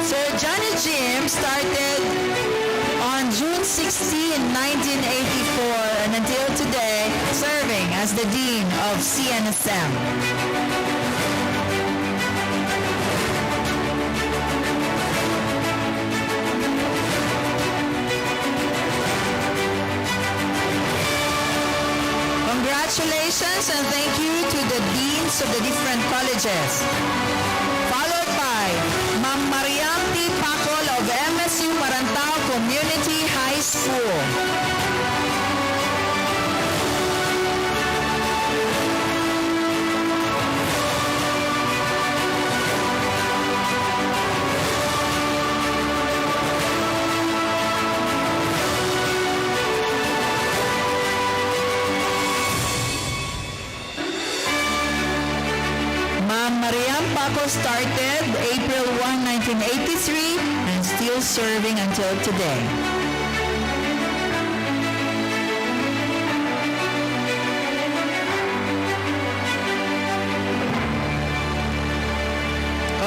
Sir Johnny Jim started on June 16, 1984, and until today, serving as the Dean of CNSM. Congratulations and thank you to the deans of the different colleges. Followed by Ma'am Mariam T. Pacol of MSU Marantao Community High School. Ma'am Mariam Paco started April 1, 1983 and still serving until today.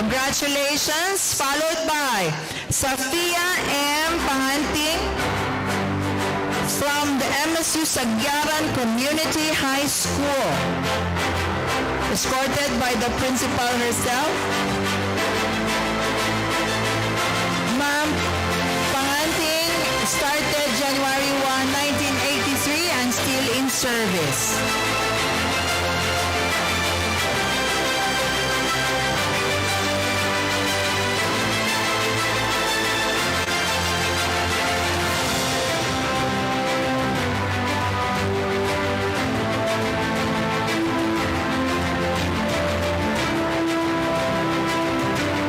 Congratulations, followed by Safia M. Pahanting from the MSU Sagyaran Community High School, escorted by the principal herself. Ma'am Pahanting started January 1, 1983 and still in service.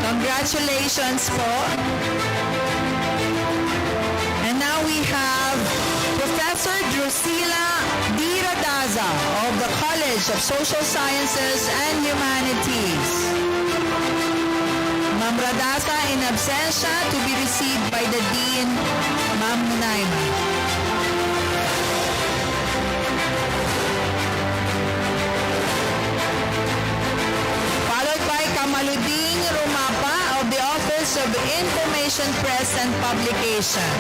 Congratulations po. And now we have Professor Drusilla D. Radaza of the College of Social Sciences and Humanities. Ma'am Radaza in absentia to be received by the Dean, Ma'am Naima. Followed by Kamaludin Rumapa of the Office of Information Press and Publication.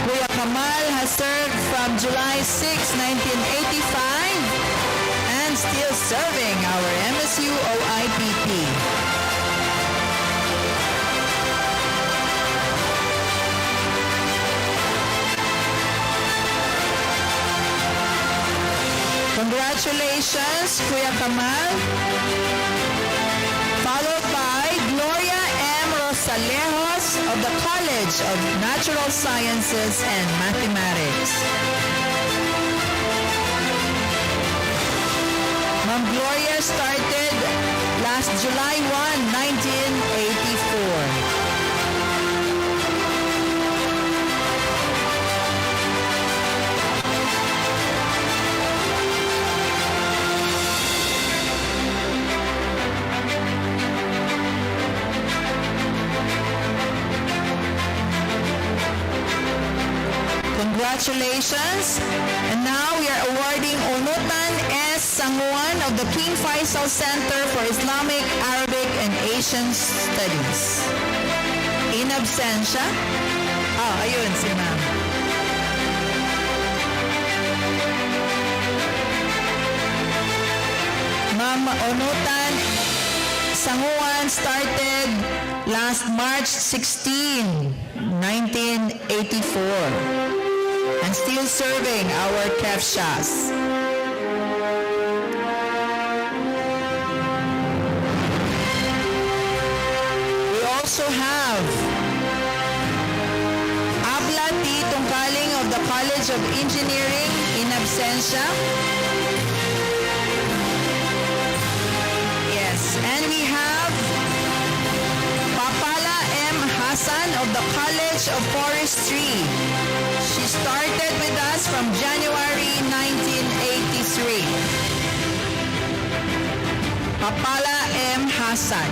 Kuya Kamal has served from July 6, 1985 and still serving our MSU OIPP. Congratulations, Kuya Kamal. Followed by Gloria M. Rosalejos of the College of Natural Sciences and Mathematics. Ma'am Gloria started last July 1, 1984. Congratulations. And now we are awarding Unutan S. Sanguan of the King Faisal Center for Islamic, Arabic, and Asian Studies. In absentia. Ayun si ma'am. Ma'am Unutan Sanguan started last March 16, 1984, and still serving our KEFSHAs. We also have Abla T. Tungkaling of the College of Engineering in absentia. Yes, and we have Papala M. Hassan of the College of Forestry. She started with us from January 1983. Papala M. Hassan.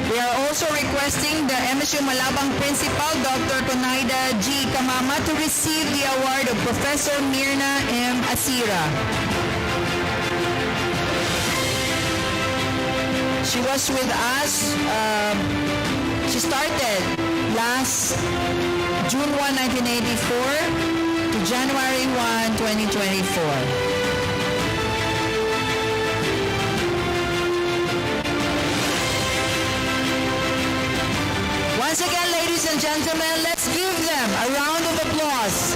We are also requesting the MSU Malabang Principal, Dr. Tonaida G. Kamama, to receive the award of Professor Mirna M. Asira. She was with us, she started last June 1, 1984 to January 1, 2024. Once again, ladies and gentlemen, let's give them a round of applause.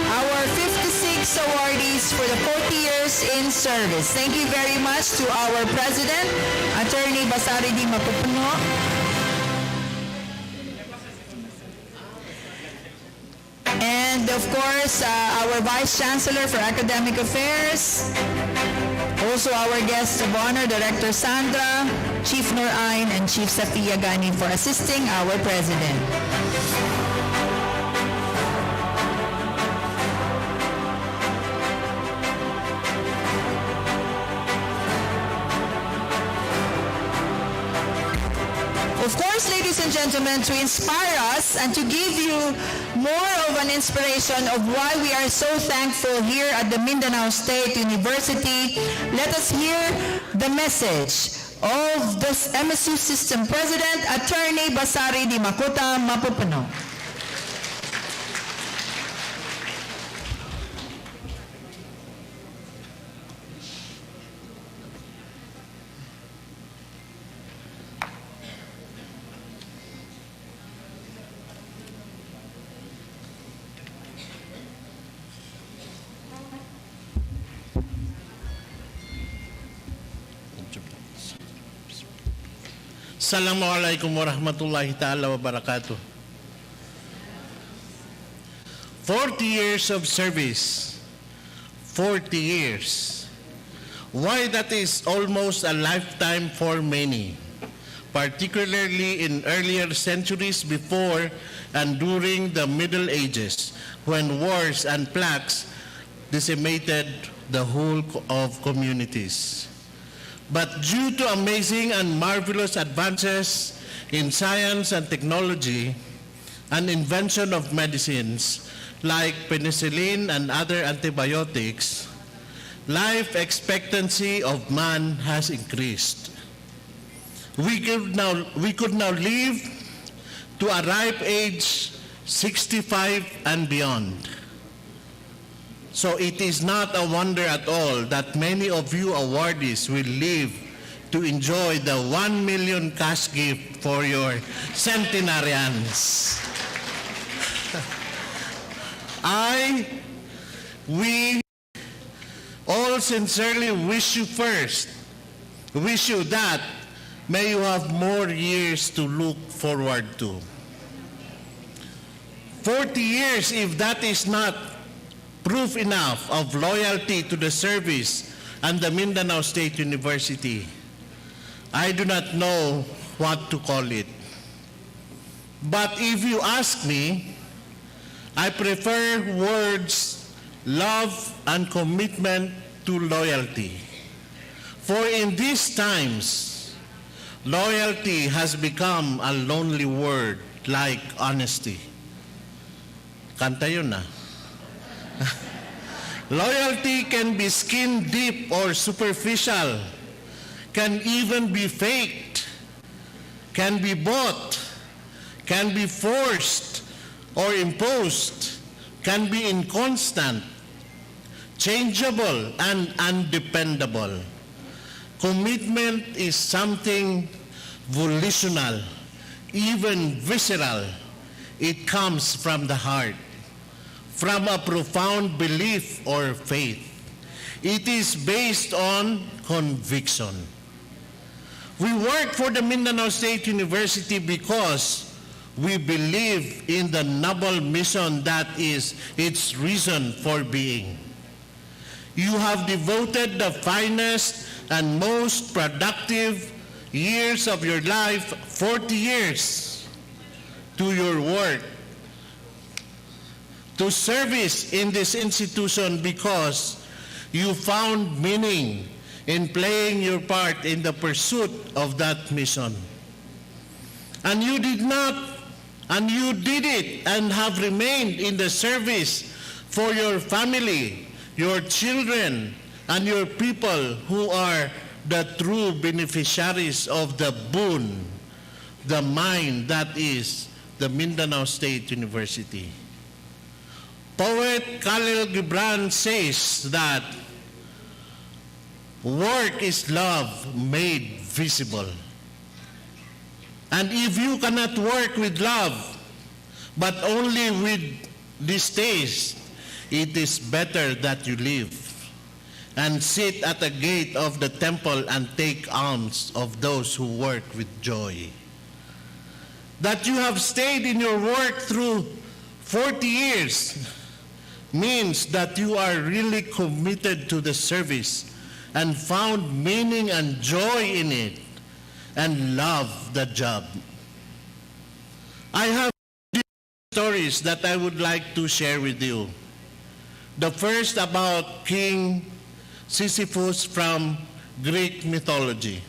Our 56 awardees for the 40 years in service. Thank you very much to our President, Attorney Basari D. Mapupuno. And of course, our Vice Chancellor for Academic Affairs. Also our guests of honor, Director Sandra, Chief Norain, and Chief Safia Gani for assisting our President. Of course, ladies and gentlemen, to inspire us and to give you more of an inspiration of why we are so thankful here at the Mindanao State University, let us hear the message of the MSU System President, Attorney Basari Di Makuta Mapupuno. Assalamualaikum warahmatullahi ta'ala wabarakatuh. 40 years of service. 40 years. Why that is almost a lifetime for many, particularly in earlier centuries before and during the Middle Ages, when wars and plagues decimated the whole of communities. But due to amazing and marvelous advances in science and technology and invention of medicines like penicillin and other antibiotics, life expectancy of man has increased. We could now live to a ripe age 65 and beyond. So it is not a wonder at all that many of you awardees will live to enjoy the 1 million cash gift for your centenarians. We all sincerely wish you that may you have more years to look forward to. 40 years, if that is not proof enough of loyalty to the service and the Mindanao State University, I do not know what to call it. But if you ask me, I prefer words love and commitment to loyalty. For in these times, loyalty has become a lonely word like honesty. Kanta yun na. Loyalty can be skin deep or superficial, can even be faked, can be bought, can be forced or imposed, can be inconstant, changeable, and undependable. Commitment is something volitional, even visceral. It comes from the heart, from a profound belief or faith. It is based on conviction. We work for the Mindanao State University because we believe in the noble mission that is its reason for being. You have devoted the finest and most productive years of your life, 40 years, to your work, to service in this institution because you found meaning in playing your part in the pursuit of that mission. And you did it and have remained in the service for your family, your children, and your people who are the true beneficiaries of the boon, the mine that is the Mindanao State University. Poet Khalil Gibran says that work is love made visible. And if you cannot work with love, but only with distaste, it is better that you live and sit at the gate of the temple and take alms of those who work with joy. That you have stayed in your work through 40 years means that you are really committed to the service and found meaning and joy in it and love the job. I have stories that I would like to share with you. The first about King Sisyphus from Greek mythology,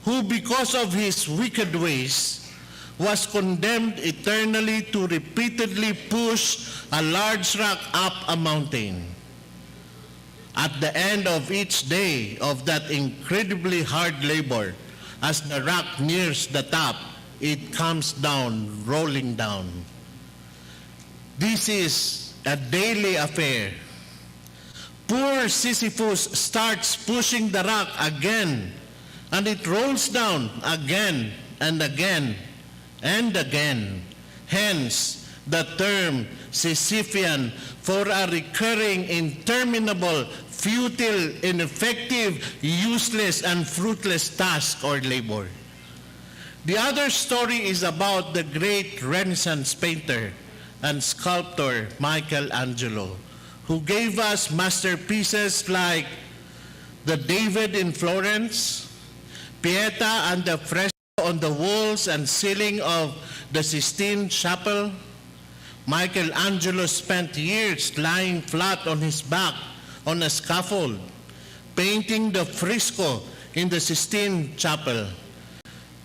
who because of his wicked ways was condemned eternally to repeatedly push a large rock up a mountain. At the end of each day of that incredibly hard labor, as the rock nears the top, it comes down, rolling down. This is a daily affair. Poor Sisyphus starts pushing the rock again, and it rolls down again and again and again. Hence, the term Sisyphean for a recurring, interminable, futile, ineffective, useless, and fruitless task or labor. The other story is about the great Renaissance painter and sculptor Michelangelo, who gave us masterpieces like the David in Florence, Pieta and the fresco on the walls and ceiling of the Sistine Chapel. Michelangelo spent years lying flat on his back on a scaffold, painting the fresco in the Sistine Chapel.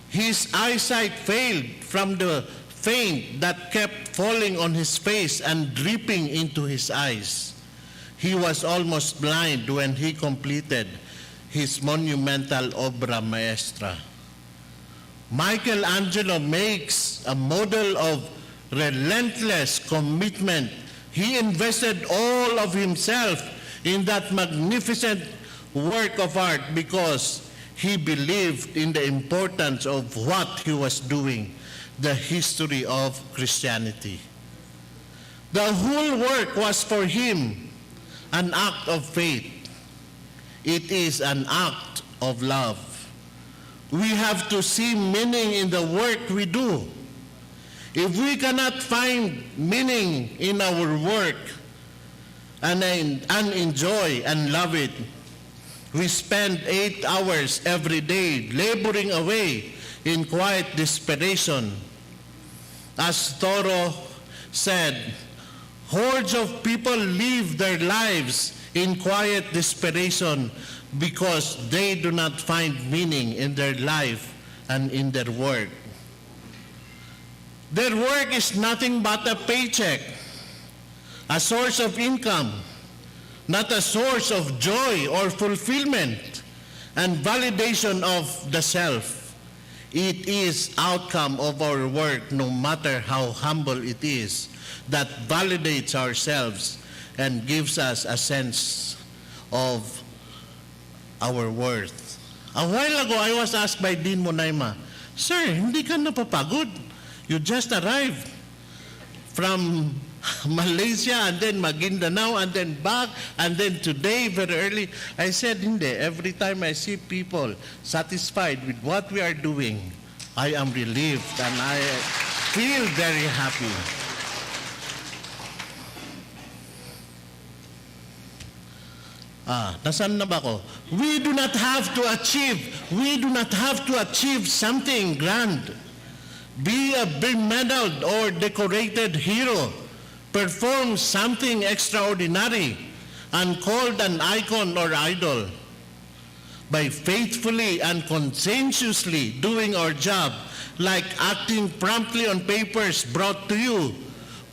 His eyesight failed from the paint that kept falling on his face and dripping into his eyes. He was almost blind when he completed his monumental obra maestra. Michelangelo makes a model of relentless commitment. He invested all of himself in that magnificent work of art because he believed in the importance of what he was doing, the history of Christianity. The whole work was for him an act of faith. It is an act of love. We have to see meaning in the work we do. If we cannot find meaning in our work and enjoy and love it, we spend 8 hours every day laboring away in quiet desperation. As Thoreau said, hordes of people live their lives in quiet desperation because they do not find meaning in their life and in their work. Their work is nothing but a paycheck, a source of income, not a source of joy or fulfillment and validation of the self. It is outcome of our work, no matter how humble it is, that validates ourselves and gives us a sense of our worth. A while ago, I was asked by Dean Monaima, "Sir, hindi ka napapagod? You just arrived from Malaysia and then Maguindanao and then back and then today very early." I said, hindi. Every time I see people satisfied with what we are doing, I am relieved and I feel very happy. Nasaan na ba ako? We do not have to achieve something grand. Be a medaled or decorated hero. Perform something extraordinary and called an icon or idol. By faithfully and conscientiously doing our job, like acting promptly on papers brought to you,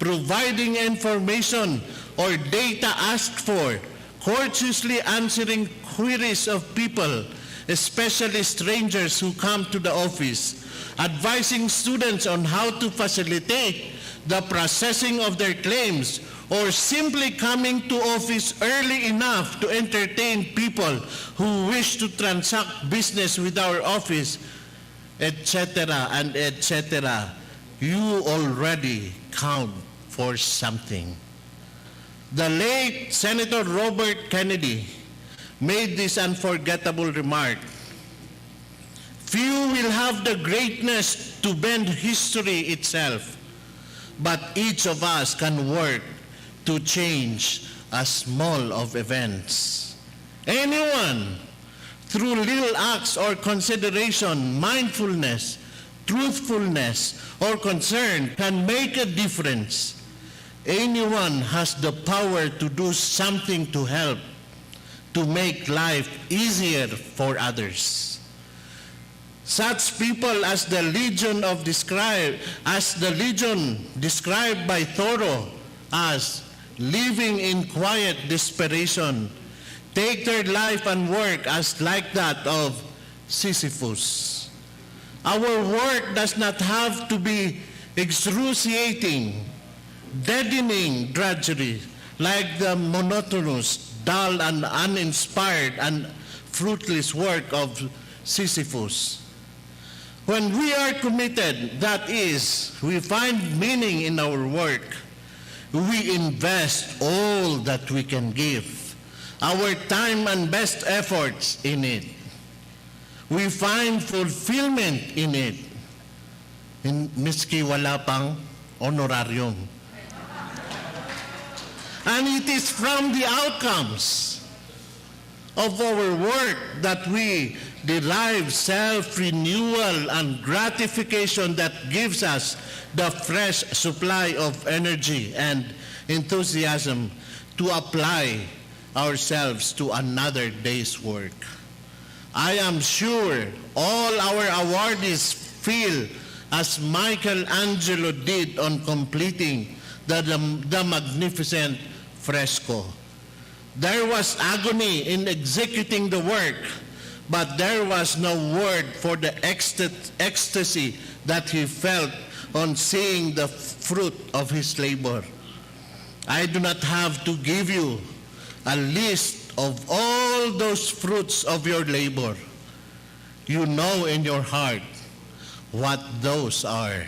providing information or data asked for, courteously answering queries of people, especially strangers who come to the office, advising students on how to facilitate the processing of their claims, or simply coming to office early enough to entertain people who wish to transact business with our office, etc. and etc. You already count for something. The late Senator Robert Kennedy made this unforgettable remark: "Few will have the greatness to bend history itself, but each of us can work to change a small of events. Anyone, through little acts or consideration, mindfulness, truthfulness, or concern, can make a difference. Anyone has the power to do something to help, to make life easier for others." Such people as the legion described by Thoreau as living in quiet desperation, take their life and work as like that of Sisyphus. Our work does not have to be excruciating, deadening drudgery like the monotonous, dull, and uninspired and fruitless work of Sisyphus. When we are committed, that is, we find meaning in our work, we invest all that we can give, our time and best efforts in it. We find fulfillment in it, miski wala pang honorarium. And it is from the outcomes of our work that we derive self-renewal and gratification that gives us the fresh supply of energy and enthusiasm to apply ourselves to another day's work. I am sure all our awardees feel as Michelangelo did on completing the magnificent fresco. There was agony in executing the work, but there was no word for the ecstasy that he felt on seeing the fruit of his labor. I do not have to give you a list of all those fruits of your labor. You know in your heart what those are.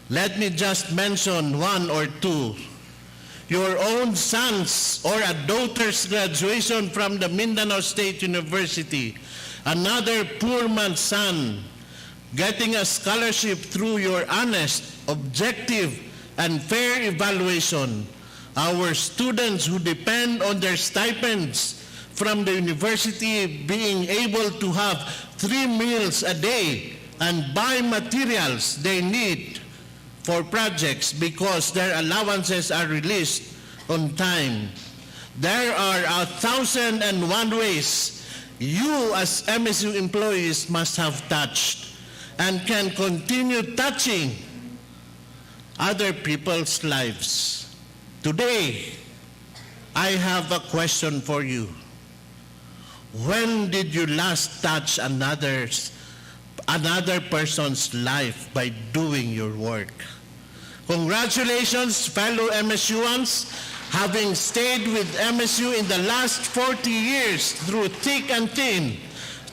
Let me just mention one or two. Your own son's or a daughter's graduation from the Mindanao State University, another poor man's son getting a scholarship through your honest, objective, and fair evaluation, our students who depend on their stipends from the university being able to have 3 meals a day and buy materials they need for projects because their allowances are released on time. There are 1,001 ways you as MSU employees must have touched and can continue touching other people's lives. Today, I have a question for you. When did you last touch another person's life by doing your work? Congratulations, fellow MSUans, having stayed with MSU in the last 40 years through thick and thin,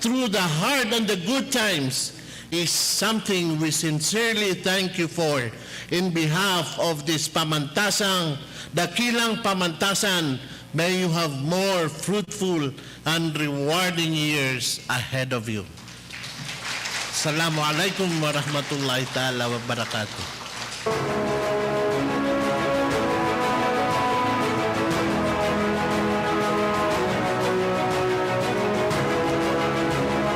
through the hard and the good times, is something we sincerely thank you for in behalf of this pamantasang, dakilang pamantasan. May you have more fruitful and rewarding years ahead of you. Assalamualaikum warahmatullahi ta'ala wabarakatuh.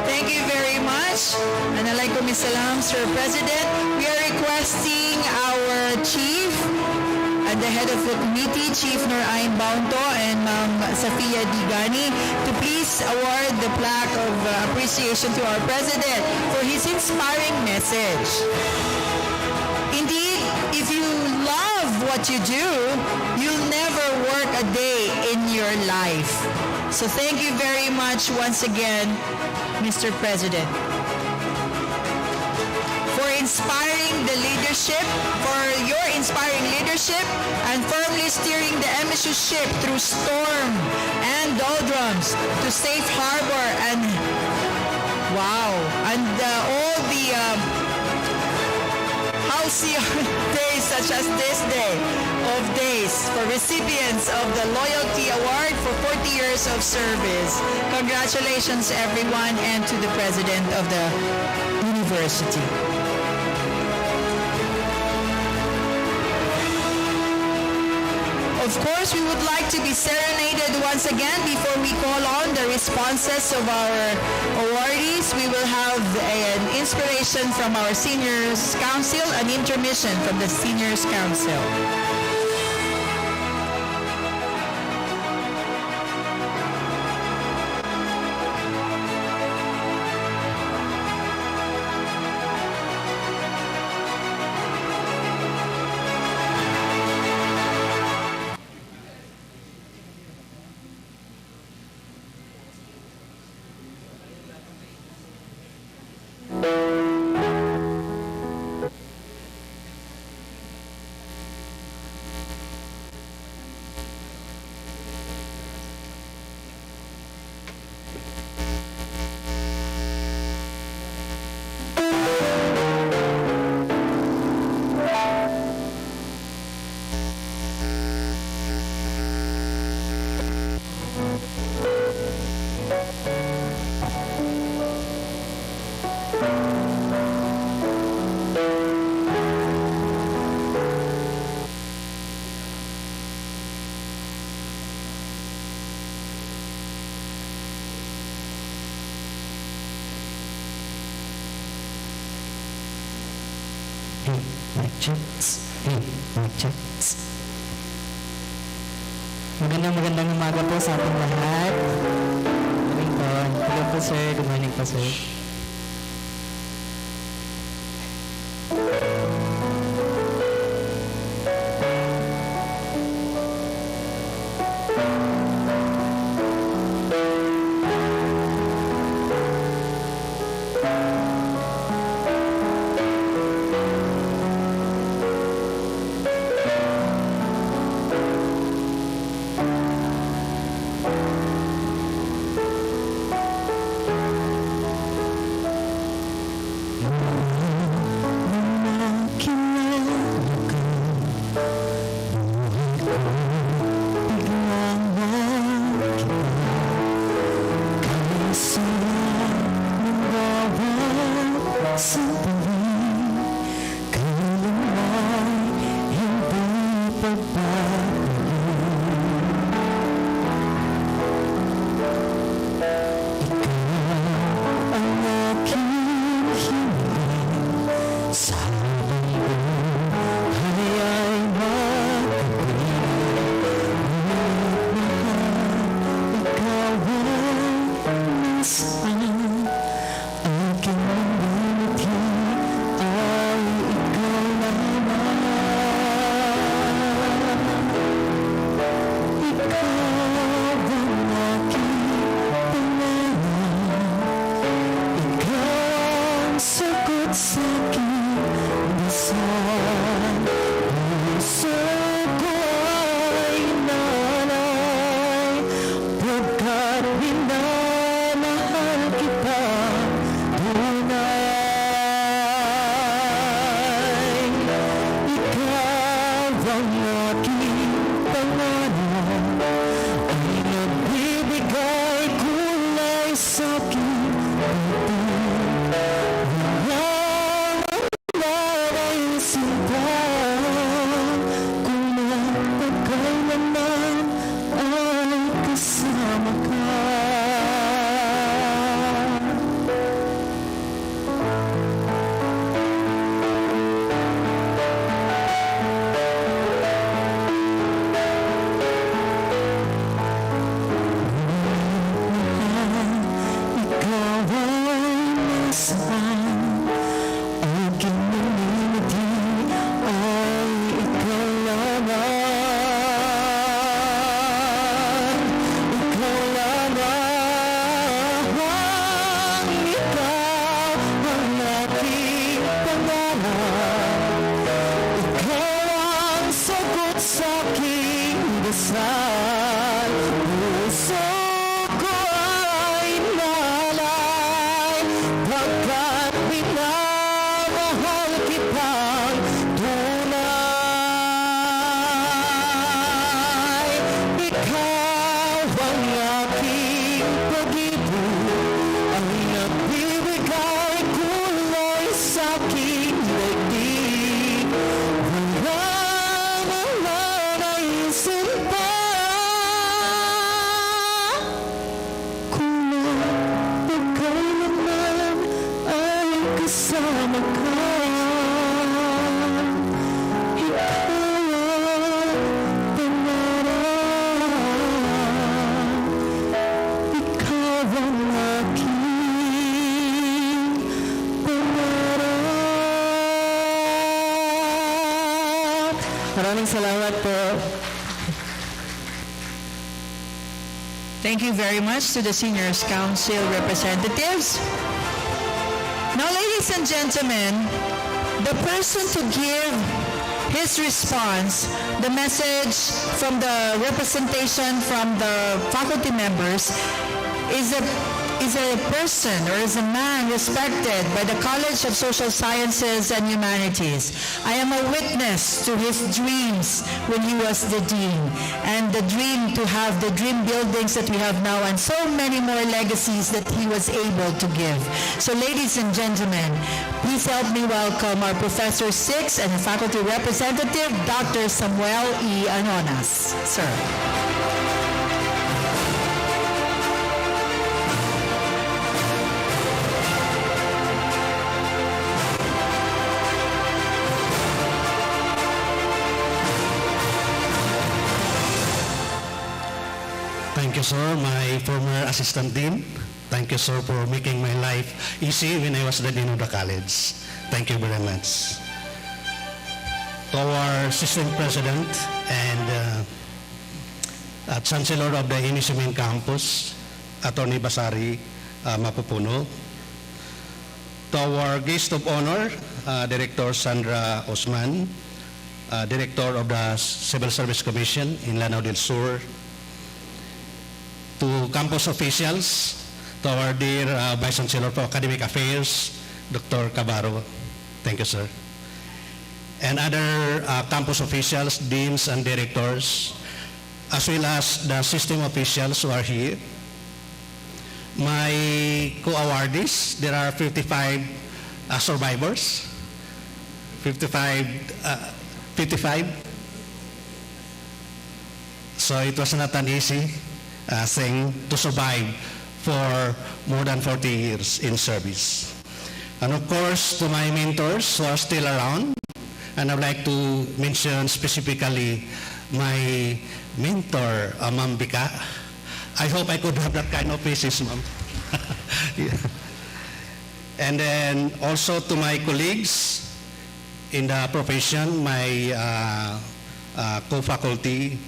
Thank you very much. And alaikum salam, Sir President. We are requesting our chief and the head of the committee, Chief Norain Baunto and Ma'am Safia Digani, to please award the plaque of appreciation to our President for his inspiring message. Indeed, if you love what you do, you'll never work a day in your life. So thank you very much once again, Mr. President, for inspiring the leadership, for your inspiring leadership, and firmly steering the MSU ship through storm and doldrums to safe harbor and all the halcyon days such as this day of days for recipients of the Loyalty Award for 40 years of service. Congratulations everyone and to the President of the University. Of course, we would like to be serenaded once again before we call on the responses of our awardees. We will have an inspiration from our Seniors Council, an intermission from the Seniors Council. Hey, mic checks. Hey, mic checks. Magandang umaga po sa ating lahat. Good morning po. Hello po sir. Good morning po sir. Ikaw sa aking dasal. Puso ko'y inalay, pagkat minamahal kita tunay. Ikaw ang aking pangarap, ay nagbibigay kulay sa aking Maraming salamat po. Thank you very much to the Seniors Council representatives. Now, ladies and gentlemen, the person to give his response, the message from the representation from the faculty members, is a person or is a man respected by the College of Social Sciences and Humanities. I am a witness to his dreams when he was the dean, and the dream to have the dream buildings that we have now, and so many more legacies that he was able to give. So ladies and gentlemen, please help me welcome our Professor 6 and faculty representative, Dr. Samuel E. Anonas. Sir. Thank you, sir, my former assistant dean. Thank you, sir, for making my life easy when I was the dean of the college. Thank you very much. To our assistant president and chancellor of the MSU main campus, Attorney Basari Mapupuno. To our guest of honor, Director Sandra Osman, Director of the Civil Service Commission in Lanao del Sur. To campus officials, to our dear Vice Chancellor for Academic Affairs, Dr. Cabaro. Thank you, sir. And other campus officials, deans and directors, as well as the system officials who are here. My co-awardees, there are 55 survivors. 55. So it was not an easy thing to survive for more than 40 years in service. And of course, to my mentors who are still around, and I'd like to mention specifically my mentor, Ma'am Bika. I hope I could have that kind of faces, Ma'am. Yeah. And then also to my colleagues in the profession, my co-faculty,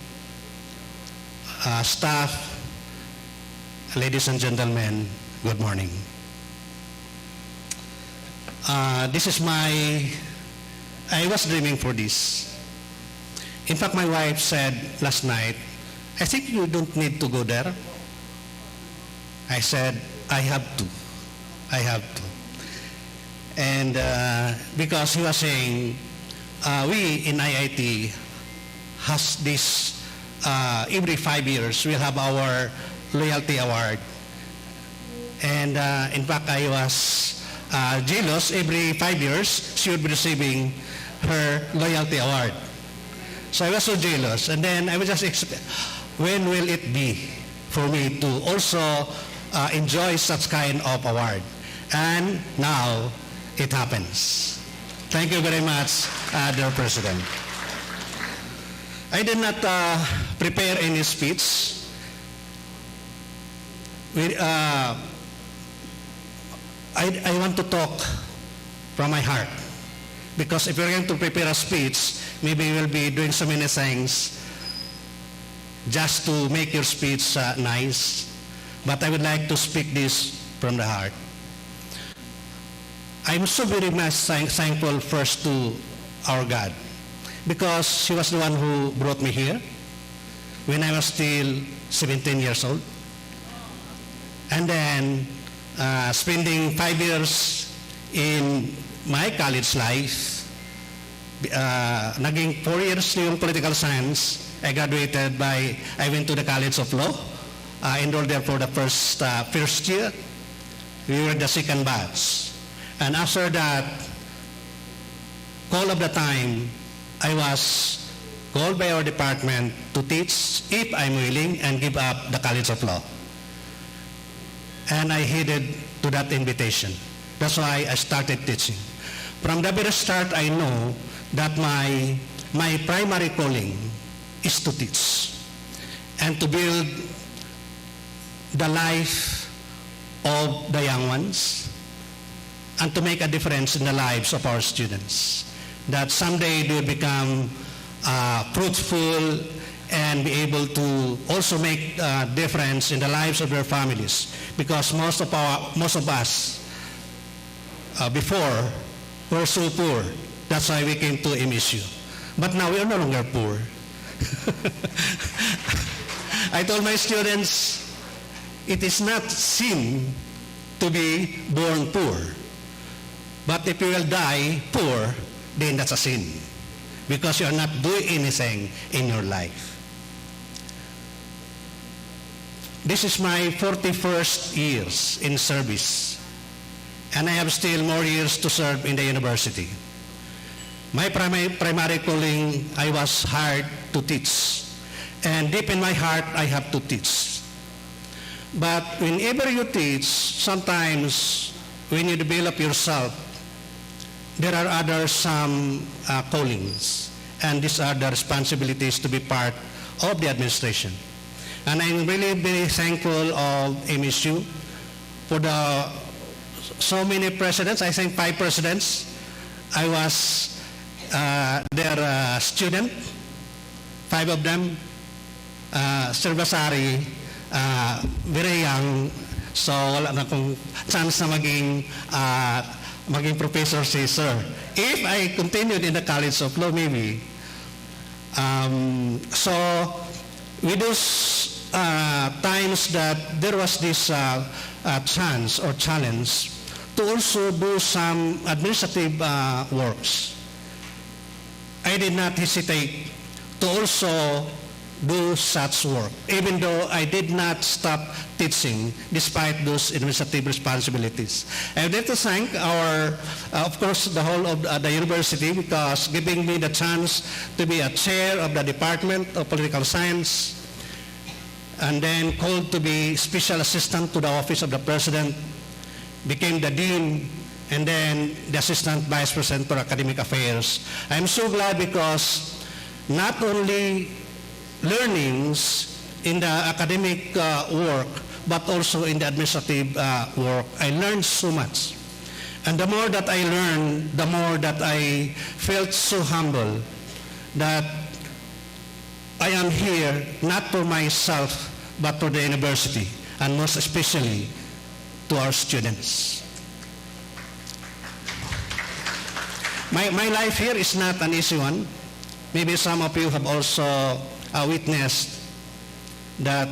staff, ladies and gentlemen, good morning. I was dreaming for this. In fact, my wife said last night, I think you don't need to go there. I said, I have to. I have to. And because he was saying, we in IIT has this, every 5 years, we'll have our loyalty award. And in fact, I was jealous. Every 5 years, she would be receiving her loyalty award. So I was so jealous. And then I was just when will it be for me to also enjoy such kind of award? And now it happens. Thank you very much, dear President. I did not prepare any speech. I want to talk from my heart. Because if you're going to prepare a speech, maybe you will be doing so many things just to make your speech nice. But I would like to speak this from the heart. I'm so very much thankful first to our God, because He was the one who brought me here when I was still 17 years old. And then spending 5 years in my college life, naging 4 years yung political science. I went to the College of Law, enrolled there for the first year. We were the second batch. And after that, call of the time, I was called by our department to teach if I'm willing and give up the College of Law. And I heeded to that invitation. That's why I started teaching. From the very start, I know that my primary calling is to teach and to build the life of the young ones and to make a difference in the lives of our students. That someday they will become fruitful and be able to also make a difference in the lives of their families. Because most of us before were so poor. That's why we came to MSU. But now we are no longer poor. I told my students, it is not sin to be born poor. But if you will die poor, then that's a sin. Because you are not doing anything in your life. This is my 41st years in service. And I have still more years to serve in the university. My primary calling, I was hired to teach. And deep in my heart, I have to teach. But whenever you teach, sometimes when you develop yourself, there are some callings. And these are the responsibilities to be part of the administration. And I'm really very thankful of MSU for the so many presidents. I think 5 presidents. I was their student, 5 of them. Sir Basari, very young, so wala na akong chance na maging professor si Sir. If I continued in the College of Law, maybe. So with those times that there was this chance or challenge to also do some administrative works, I did not hesitate to also do such work, even though I did not stop teaching despite those administrative responsibilities. I would like to thank of course, the whole of the university, because giving me the chance to be a chair of the Department of Political Science, and then called to be special assistant to the Office of the President, became the dean, and then the assistant vice president for academic affairs. I'm so glad because not only learnings in the academic work, but also in the administrative work, I learned so much. And the more that I learned, the more that I felt so humble that I am here not for myself, but for the university, and most especially to our students. My life here is not an easy one. Maybe some of you have also witnessed that,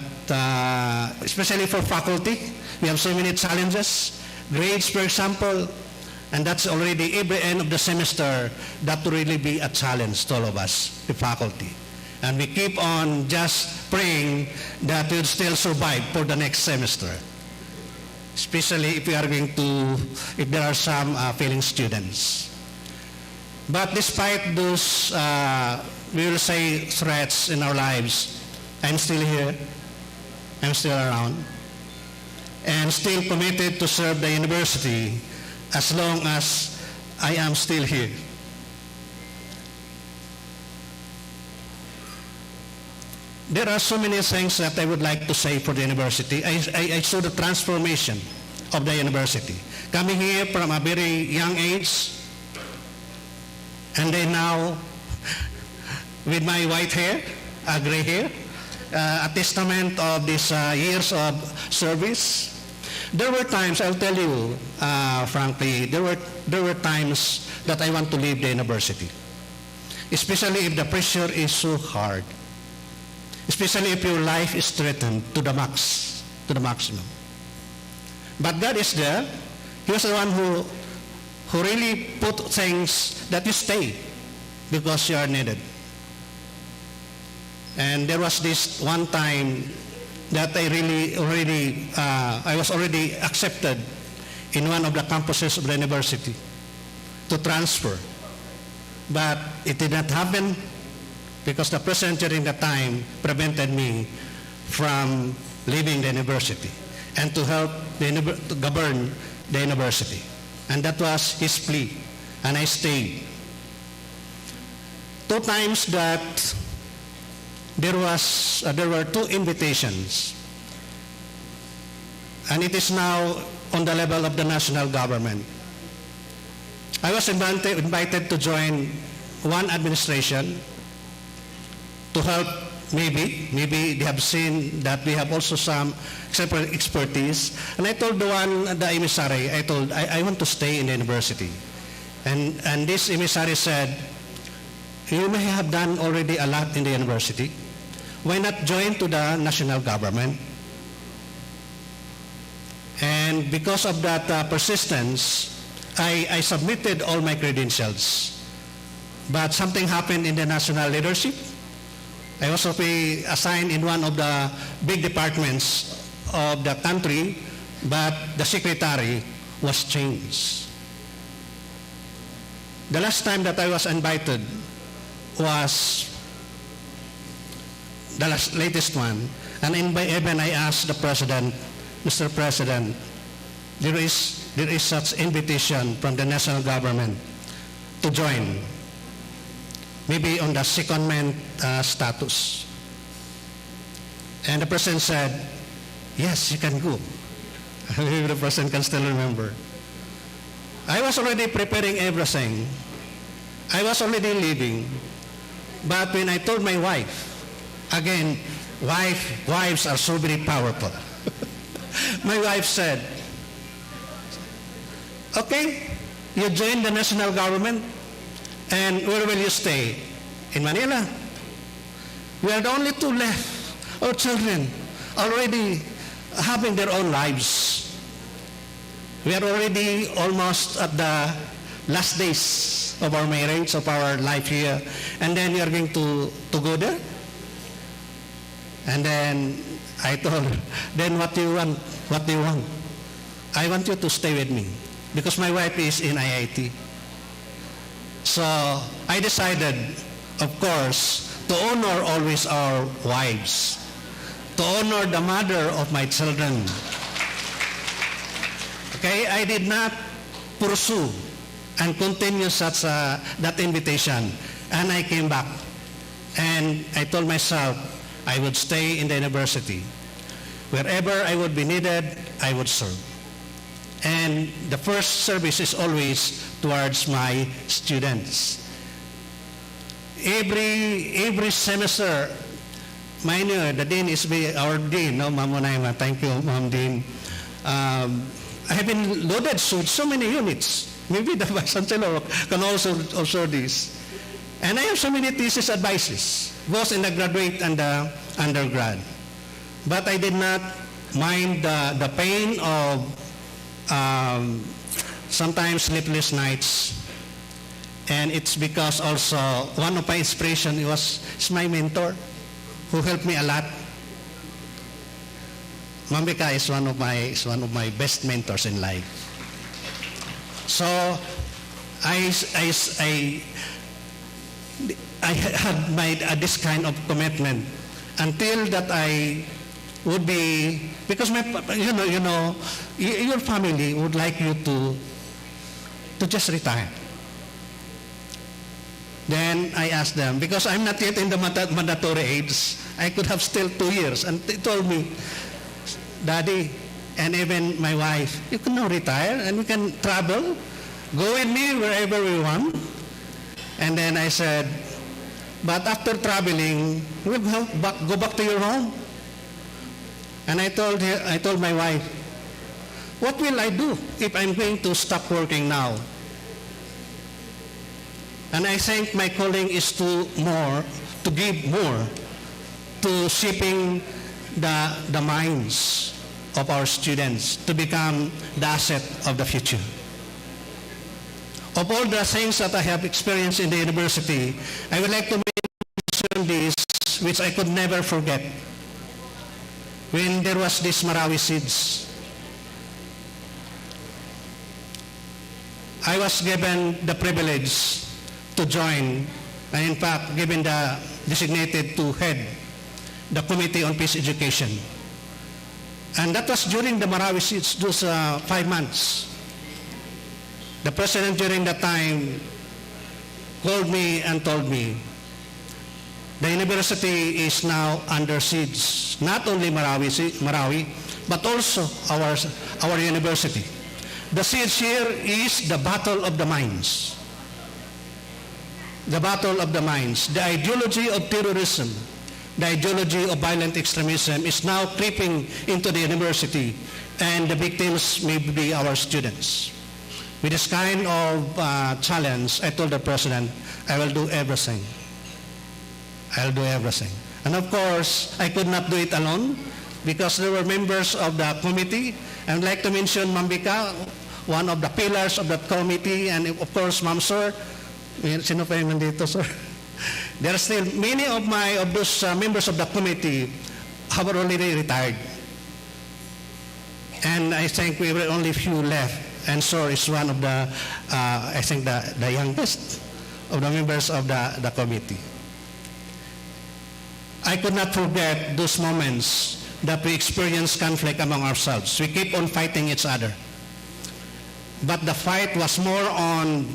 especially for faculty, we have so many challenges. Grades, for example, and that's already every end of the semester, that will really be a challenge to all of us, the faculty. And we keep on just praying that we'll still survive for the next semester. Especially if we are going to, if there are some failing students. But despite those, we will say, threats in our lives, I'm still here, I'm still around, and still committed to serve the university as long as I am still here. There are so many things that I would like to say for the university. I saw the transformation of the university. Coming here from a very young age, and then now, with my white hair, gray hair, a testament of these years of service. There were times, I'll tell you, frankly, there were times that I want to leave the university. Especially if the pressure is so hard. Especially if your life is threatened to the max, to the maximum. But God is there. He was the one who really put things that you stay because you are needed. And there was this one time that I was already accepted in one of the campuses of the university to transfer. But it did not happen because the president during that time prevented me from leaving the university and to help to govern the university. And that was his plea, and I stayed. 2 times that there were 2 invitations, and it is now on the level of the national government. I was invited to join one administration to help, maybe they have seen that we have also some separate expertise. And I told the emissary, I want to stay in the university. And this emissary said, you may have done already a lot in the university. Why not join to the national government? And because of that persistence, I submitted all my credentials. But something happened in the national leadership. I was assigned in one of the big departments of the country, but the secretary was changed. The last time that I was invited was the latest one, and even I asked the president, Mr. President, there is such invitation from the national government to join, maybe on the secondment status. And the president said, yes, you can go. Maybe the president can still remember. I was already preparing everything. I was already leaving. But when I told my wife, again, wives are so very powerful. My wife said, okay, you join the national government, and where will you stay? In Manila. We are the only 2 left. Our children already having their own lives. We are already almost at the last days of our marriage, of our life here. And then we are going to go there. And then I told her, then what do you want? What do you want? I want you to stay with me because my wife is in IIT. So I decided, of course, to honor always our wives, to honor the mother of my children. Okay, I did not pursue and continue that invitation, and I came back, and I told myself I would stay in the university. Wherever I would be needed, I would serve. And the first service is always towards my students. Every semester, mind you, the dean is our dean, no, Ma'am Onaima. Thank you, Ma'am Dean. I have been loaded with so many units. Maybe the Vice Chancellor can also observe this. And I have so many thesis advices, both in the graduate and the undergrad. But I did not mind the pain of sometimes sleepless nights. And it's because also one of my inspiration is my mentor who helped me a lot. Mambika is one of my best mentors in life. So I had made this kind of commitment until that I would be, because your family would like you to just retire. Then I asked them, because I'm not yet in the mandatory age, I could have still 2 years. And they told me, Daddy, and even my wife, you can now retire and we can travel, go with me wherever we want. And then I said, but after traveling, we'll go back to your home. And I told my wife, what will I do if I'm going to stop working now? And I think my calling is to give more to shaping the minds of our students to become the asset of the future. Of all the things that I have experienced in the university, I would like to mention this, which I could never forget. When there was this Marawi Seeds, I was given the privilege to join, and in fact, given the designated to head the Committee on Peace Education. And that was during the Marawi Seeds, those 5 months. The president during that time called me and told me, the university is now under siege, not only Marawi, but also our university. The siege here is the battle of the minds. The battle of the minds. The ideology of terrorism, the ideology of violent extremism is now creeping into the university, and the victims may be our students. With this kind of challenge, I told the president, I will do everything. I'll do everything. And of course, I could not do it alone because there were members of the committee. I'd like to mention Mambika, one of the pillars of that committee, and of course, Ma'am Sir. Sino pa yung nandito, sir? There are still many of those members of the committee have already retired. And I think we were only few left. And Sir is one of the, I think the youngest of the members of the committee. I could not forget those moments that we experienced conflict among ourselves. We keep on fighting each other. But the fight was more on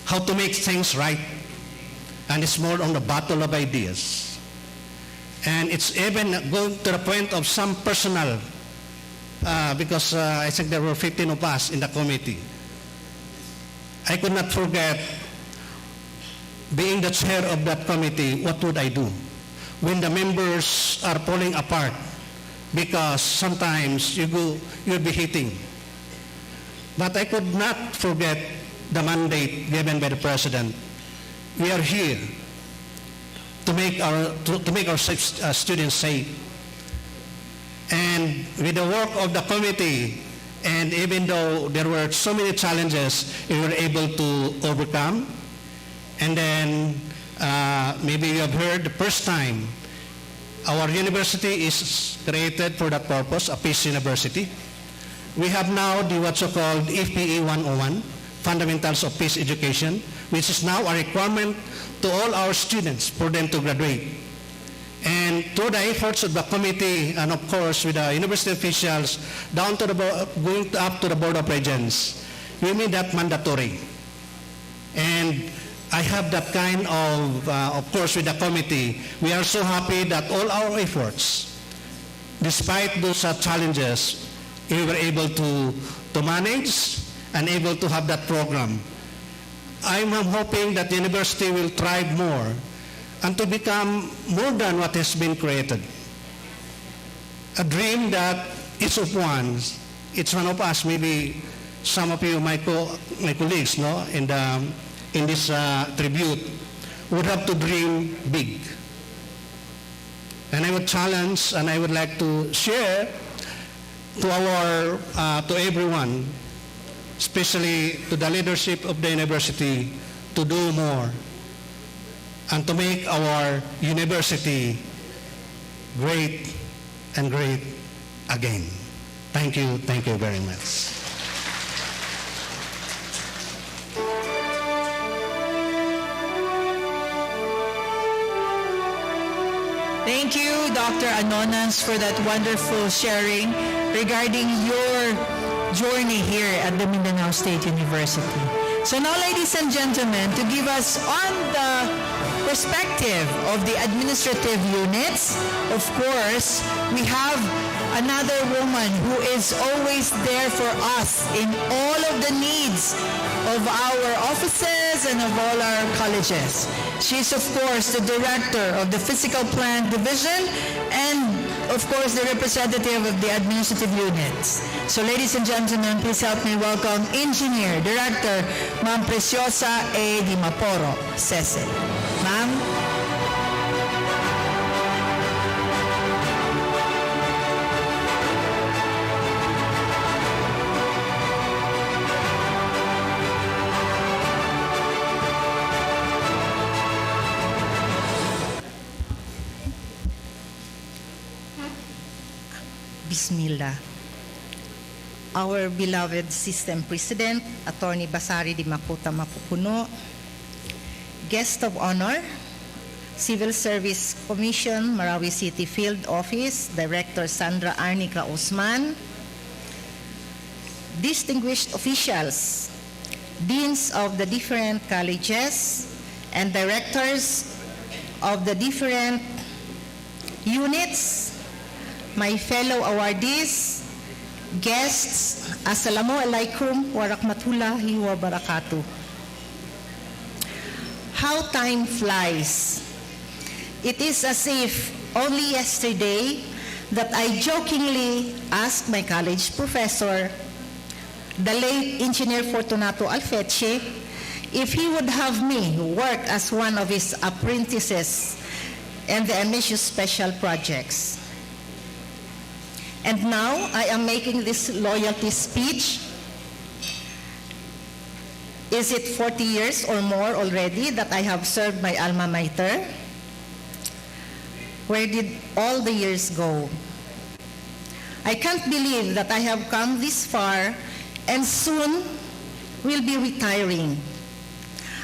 how to make things right. And it's more on the battle of ideas. And it's even going to the point of some personal, because I think there were 15 of us in the committee. I could not forget being the chair of that committee, what would I do when the members are falling apart because sometimes you'll be hitting. But I could not forget the mandate given by the president. We are here to make our students safe. And with the work of the committee, and even though there were so many challenges, we were able to overcome. And then maybe you have heard the first time our university is created for that purpose, a peace university. We have now what's called FPE 101, Fundamentals of Peace Education, which is now a requirement to all our students for them to graduate. And through the efforts of the committee, and of course with the university officials, down to going up to the Board of Regents, we made that mandatory. And I have that kind of course, with the committee, we are so happy that all our efforts, despite those challenges, we were able to manage and able to have that program. I'm hoping that the university will thrive more and to become more than what has been created. A dream that each one of us maybe some of you, my colleagues, no, in this tribute, would have to dream big. And I would challenge, and I would like to share to everyone, especially to the leadership of the university, to do more and to make our university great and great again. Thank you very much. Thank you, Dr. Anonans, for that wonderful sharing regarding your journey here at the Mindanao State University. So now, ladies and gentlemen, to give us on the perspective of the administrative units, of course, we have another woman who is always there for us in all of the needs of our offices and of all our colleges. She's, of course, the director of the Physical Plant Division and, of course, the representative of the administrative units. So, ladies and gentlemen, please help me welcome Engineer Director Ma'am Preciosa A. Di Maporo, Cecil. Ma'am? Bismillah. Our beloved System President, Attorney Basari Di Makuta Mapupuno, Guest of Honor, Civil Service Commission, Marawi City Field Office, Director Sandra Arnica Osman, distinguished officials, deans of the different colleges, and directors of the different units, my fellow awardees, guests, Assalamu alaikum wa rahmatullahi wa barakatuh. How time flies. It is as if only yesterday that I jokingly asked my college professor, the late Engineer Fortunato Alfeche, if he would have me work as one of his apprentices in the MSU special projects. And now I am making this loyalty speech. Is it 40 years or more already that I have served my alma mater? Where did all the years go? I can't believe that I have come this far and soon will be retiring.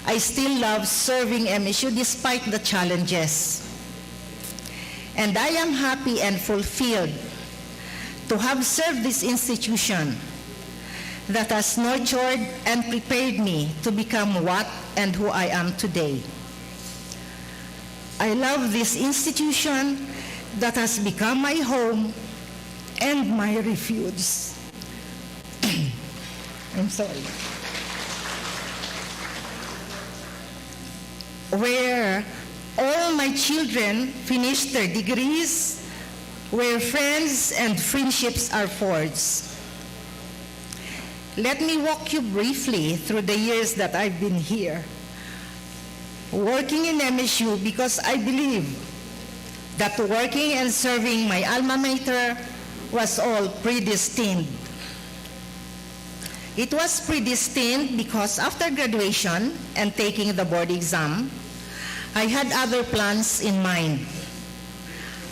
I still love serving MSU despite the challenges. And I am happy and fulfilled to have served this institution that has nurtured and prepared me to become what and who I am today. I love this institution that has become my home and my refuge. I'm sorry. Where all my children finished their degrees, where friends and friendships are forged. Let me walk you briefly through the years that I've been here, working in MSU, because I believe that working and serving my alma mater was all predestined. It was predestined because after graduation and taking the board exam, I had other plans in mind.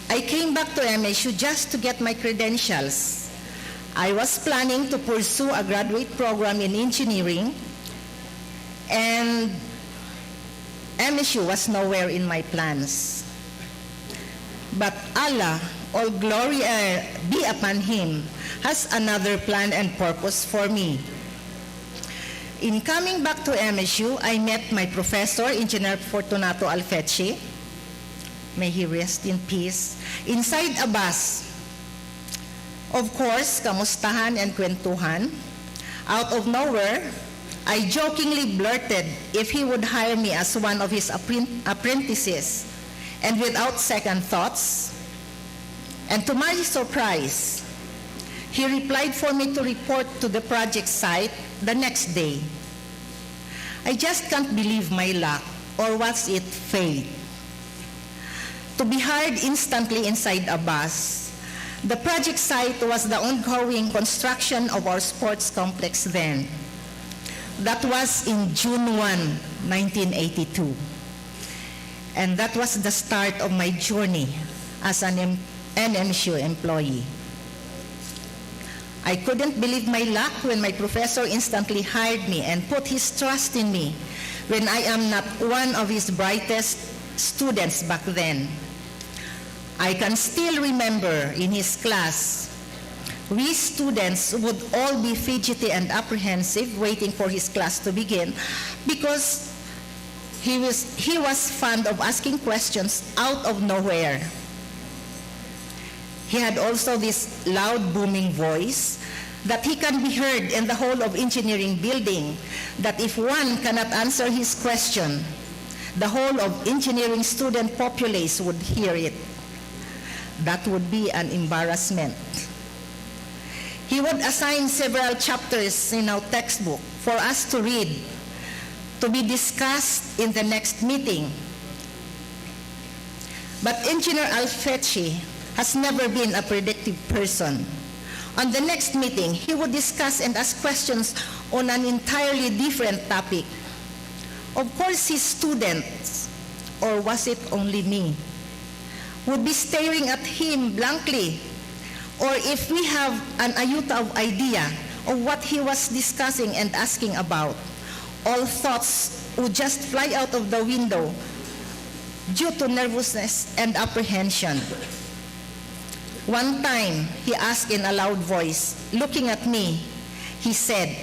I came back to MSU just to get my credentials. I was planning to pursue a graduate program in engineering, and MSU was nowhere in my plans. But Allah, all glory be upon Him, has another plan and purpose for me. In coming back to MSU, I met my professor, Engineer Fortunato Alfeche. May he rest in peace. Inside a bus. Of course, kamustahan and kwentuhan. Out of nowhere, I jokingly blurted if he would hire me as one of his apprentices. And without second thoughts, and to my surprise, He replied for me to report to the project site the next day. I just can't believe my luck, or was it fate? To be hired instantly inside a bus. The project site was the ongoing construction of our sports complex then. That was in June 1, 1982. And that was the start of my journey as an MSU employee. I couldn't believe my luck when my professor instantly hired me and put his trust in me when I am not one of his brightest students back then. I can still remember in his class, we students would all be fidgety and apprehensive waiting for his class to begin because he was fond of asking questions out of nowhere. He had also this loud booming voice that he can be heard in the whole of engineering building, that if one cannot answer his question, the whole of engineering student populace would hear it. That would be an embarrassment. He would assign several chapters in our textbook for us to read, to be discussed in the next meeting. But Engineer Alfecci has never been a predictive person. On the next meeting, he would discuss and ask questions on an entirely different topic. Of course, his students, or was it only me, would be staring at him blankly, or if we have an iota of idea of what he was discussing and asking about, all thoughts would just fly out of the window due to nervousness and apprehension. One time, he asked in a loud voice, looking at me, he said,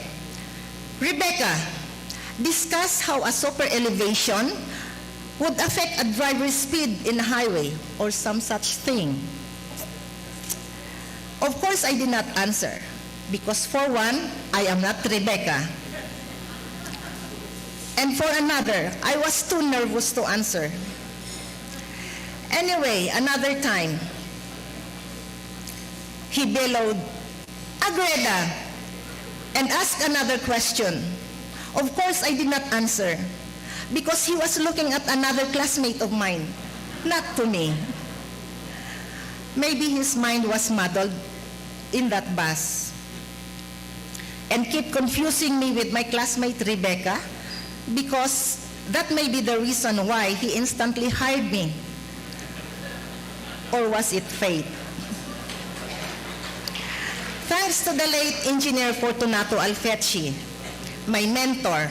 "Rebecca, discuss how a super elevation would affect a driver's speed in a highway," or some such thing. Of course, I did not answer, because for one, I am not Rebecca. And for another, I was too nervous to answer. Anyway, another time, he bellowed, "Agreda," and asked another question. Of course, I did not answer, because he was looking at another classmate of mine, not to me. Maybe his mind was muddled in that bus and kept confusing me with my classmate Rebecca, because that may be the reason why he instantly hired me. Or was it fate? Thanks to the late Engineer Fortunato Alfecci, my mentor,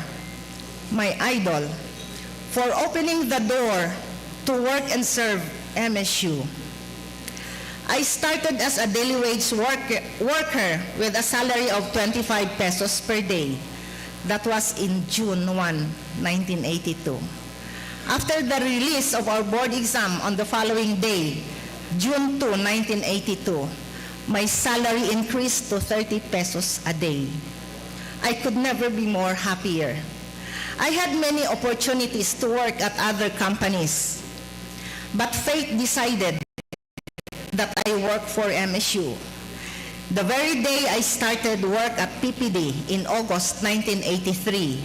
my idol, for opening the door to work and serve MSU. I started as a daily wage worker with a salary of 25 pesos per day. That was in June 1, 1982. After the release of our board exam on the following day, June 2, 1982, my salary increased to 30 pesos a day. I could never be more happier. I had many opportunities to work at other companies, but fate decided that I work for MSU. The very day I started work at PPD in August 1983,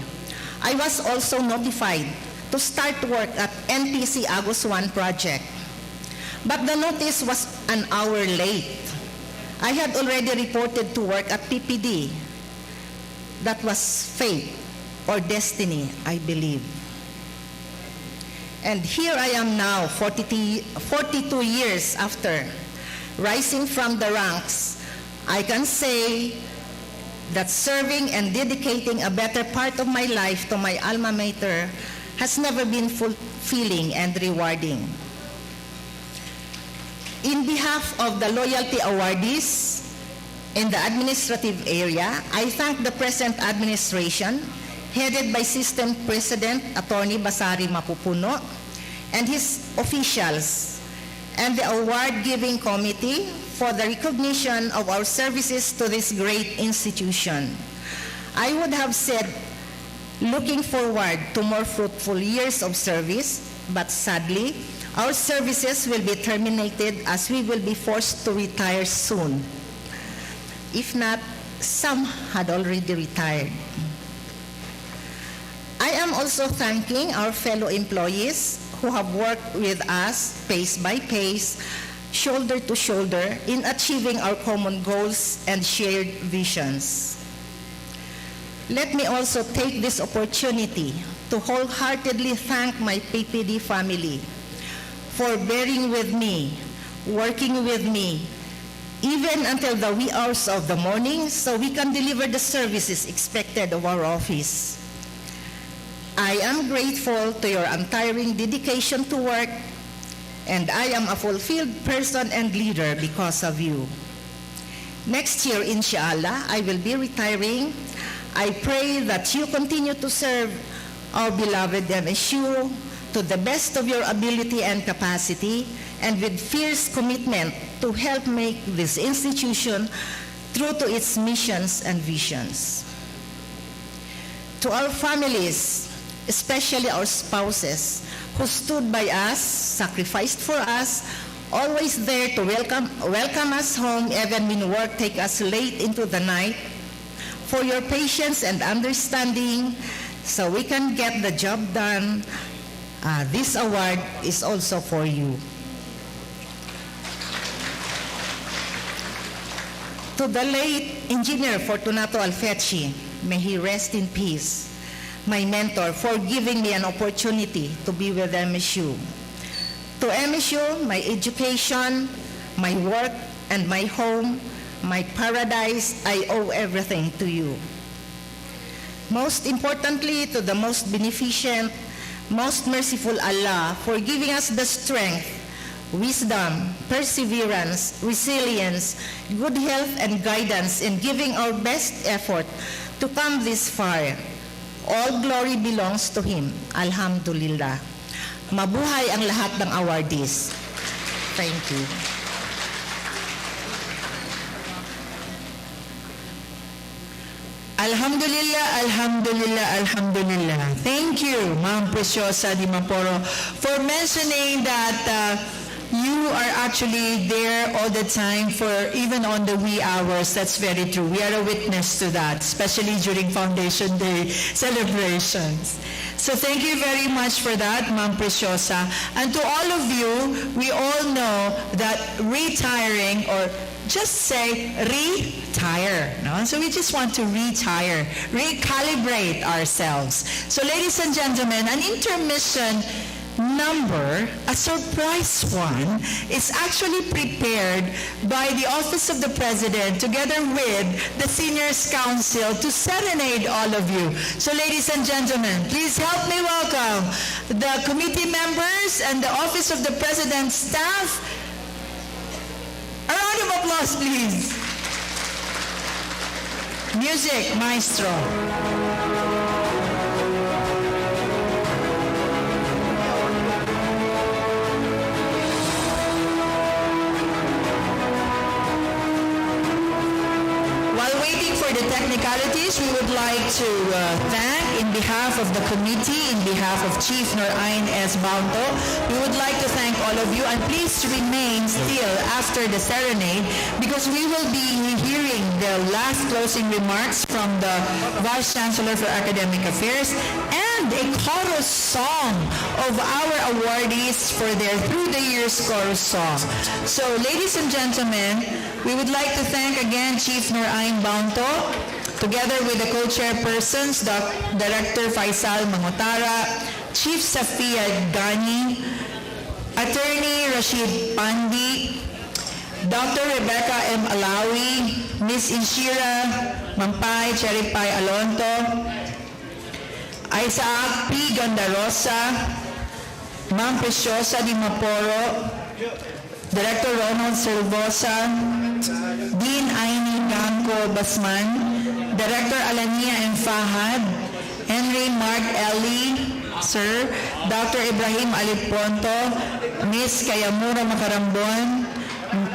I was also notified to start work at NTC Agus 1 project. But the notice was an hour late. I had already reported to work at PPD. That was fate or destiny, I believe. And here I am now, 42 years after, rising from the ranks. I can say that serving and dedicating a better part of my life to my alma mater has never been fulfilling and rewarding. In behalf of the loyalty awardees in the administrative area, I thank the present administration, headed by System President Attorney Basari Mapupuno, and his officials, and the award-giving committee for the recognition of our services to this great institution. I would have said, looking forward to more fruitful years of service, but sadly, our services will be terminated as we will be forced to retire soon. If not, some had already retired. I am also thanking our fellow employees who have worked with us pace by pace, shoulder to shoulder, in achieving our common goals and shared visions. Let me also take this opportunity to wholeheartedly thank my PPD family for bearing with me, working with me, even until the wee hours of the morning, so we can deliver the services expected of our office. I am grateful to your untiring dedication to work, and I am a fulfilled person and leader because of you. Next year, inshallah, I will be retiring. I pray that you continue to serve our beloved MSU to the best of your ability and capacity, and with fierce commitment to help make this institution true to its missions and visions. To our families, especially our spouses, who stood by us, sacrificed for us, always there to welcome us home even when work takes us late into the night, for your patience and understanding so we can get the job done. This award is also for you. To the late Engineer Fortunato Alfechi, may he rest in peace, my mentor, for giving me an opportunity to be with MSU. To MSU, my education, my work, and my home, my paradise, I owe everything to you. Most importantly, to the most beneficent, most merciful Allah, for giving us the strength, wisdom, perseverance, resilience, good health, and guidance in giving our best effort to come this far. All glory belongs to Him. Alhamdulillah. Mabuhay ang lahat ng awardees. Thank you. Alhamdulillah, alhamdulillah, alhamdulillah. Thank you, Ma'am Preciosa Di Maporo, for mentioning that you are actually there all the time for even on the wee hours. That's very true. We are a witness to that, especially during Foundation Day celebrations. So thank you very much for that, Ma'am Preciosa. And to all of you, we all know that retiring, or just say retire. No? So we just want to retire, recalibrate ourselves. So ladies and gentlemen, an intermission number, a surprise one, is actually prepared by the Office of the President together with the Seniors Council to serenade all of you. So ladies and gentlemen, please help me welcome the committee members and the Office of the President staff. A round of applause, please. Music, maestro. The technicalities, we would like to thank, in behalf of the committee, in behalf of Chief Norain S. Baunto, we would like to thank all of you, and please remain still after the serenade, because we will be hearing the last closing remarks from the Vice Chancellor for Academic Affairs and a chorus song of our awardees for their Through the Years chorus song. So ladies and gentlemen, we would like to thank again Chief Norain Baunto, together with the co-chairpersons, Director Faisal Mangotara, Chief Safia Gani, Attorney Rashid Pandi, Dr. Rebecca M. Alawi, Ms. Inshira Mampay Cheripay Alonto, Isaac P. Gandarosa, Ma'am Preciosa Di Maporo, Director Ronald Silvosa, Dean Aini Blanco Basman, Director Alania M. Fahad, Henry Mark Eli, Sir, Dr. Ibrahim Aliponto, Ms. Kayamura Makarambon,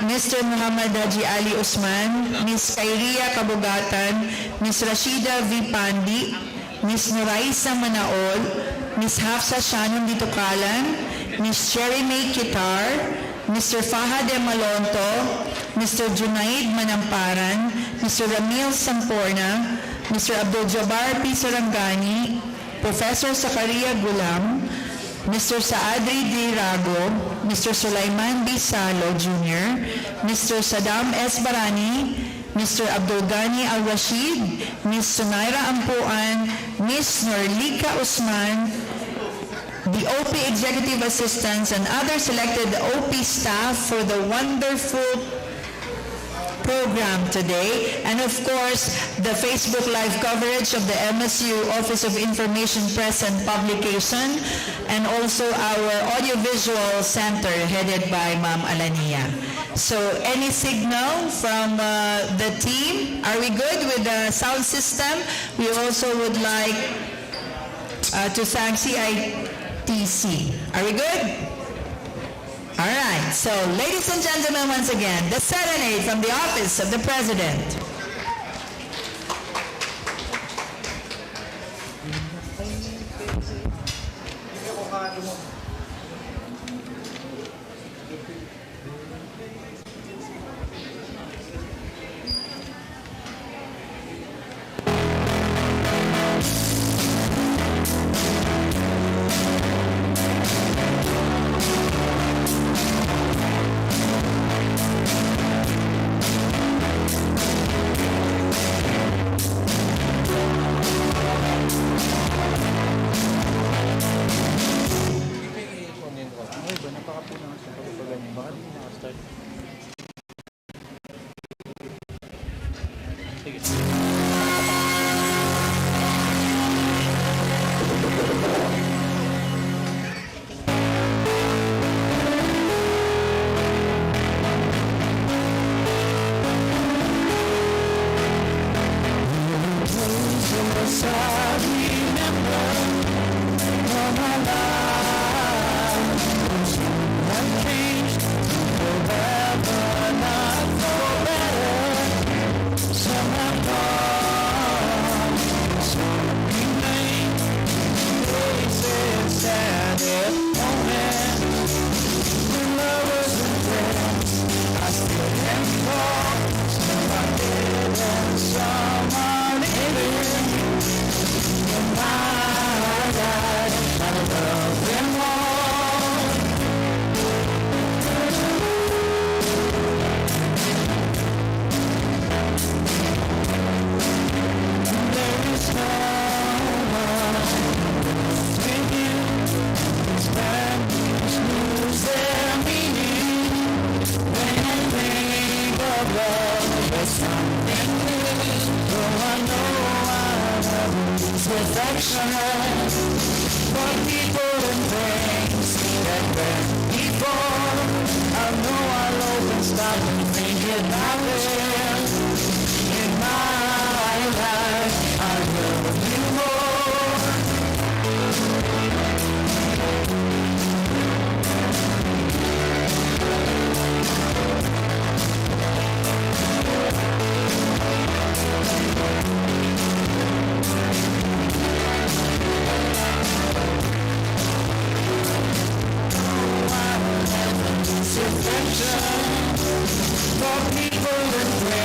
Mr. Muhammad Haji Ali Usman, Ms. Kairia Kabugatan, Ms. Rashida V. Pandi, Ms. Noraisa Manaol, Ms. Hafsa Shannon Ditukalan, Ms. Cherry May Kitar, Mr. Fahad M. Malonto, Mr. Junaid Manamparan, Mr. Ramil Samporna, Mr. Abdul-Jabbar P. Sarangani, Professor Zakaria Gulam, Mr. Saadri D. Rago, Mr. Sulaiman B. Salo Jr., Mr. Saddam S. Barani, Mr. Abdul Ghani Al-Rashid, Ms. Sunaira Ampuan, Ms. Norlika Usman, the OP Executive Assistants, and other selected OP staff for the wonderful program today, and of course, the Facebook Live coverage of the MSU Office of Information Press and Publication, and also our audiovisual center headed by Ma'am Alania. So, any signal from the team? Are we good with the sound system? We also would like to thank CITC. Are we good? All right, so ladies and gentlemen, once again, the serenade from the Office of the President. For people and friends.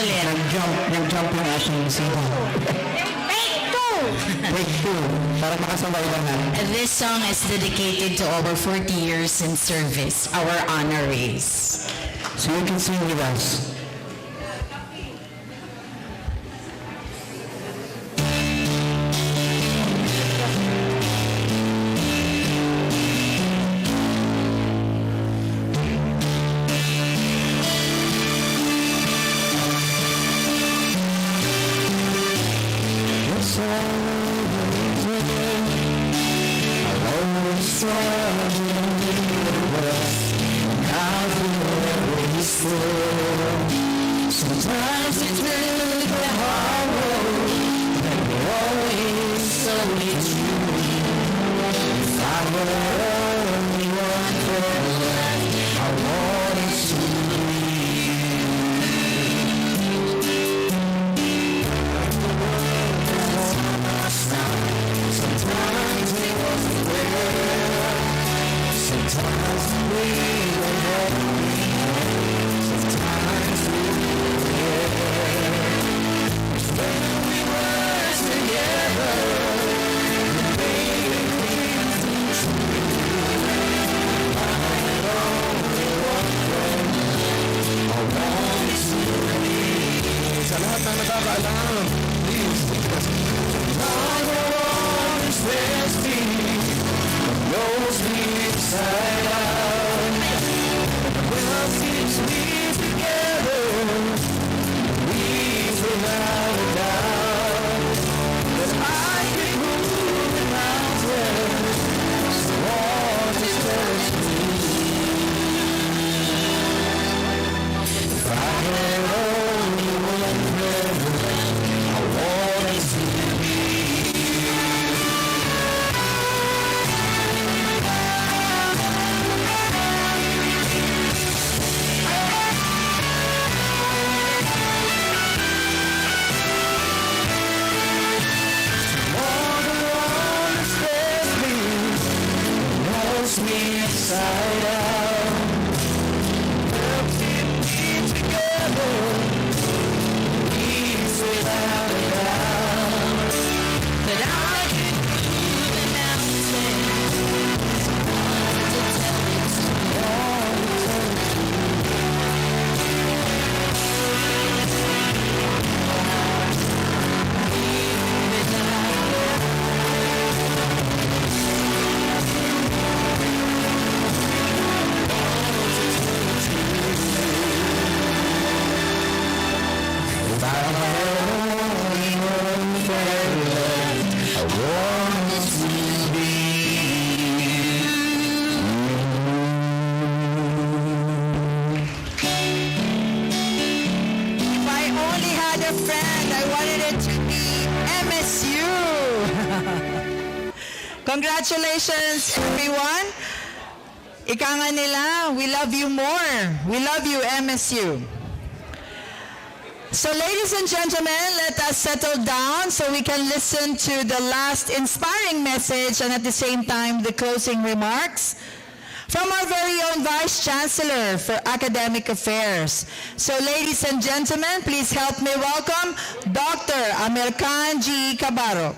Ulit. Nag-jump yung aking CD. Take two. Para makasabay lahat. This song is dedicated to our 40 years in service, our honorees. So you can sing with us. Sometimes it's really the hard road, but we're always so true. If I were only one person, I wanted to Sometimes it wasn't there. Sometimes we were happy. Sometimes we Sa lahat na nakakaalam, please. knows me inside out. Love keeps me together, leaves without a doubt. That I can move the mountains, so all is tells me. If I had only one friend, I wanted to be. Me inside out, keep me together, leaves without a doubt. That I can move the mountains, to tell it to Congratulations, everyone. Ika nga nila, we love you more. We love you, MSU. So ladies and gentlemen, let us settle down so we can listen to the last inspiring message and at the same time the closing remarks from our very own Vice Chancellor for Academic Affairs. So ladies and gentlemen, please help me welcome Dr. American G. Cabarro.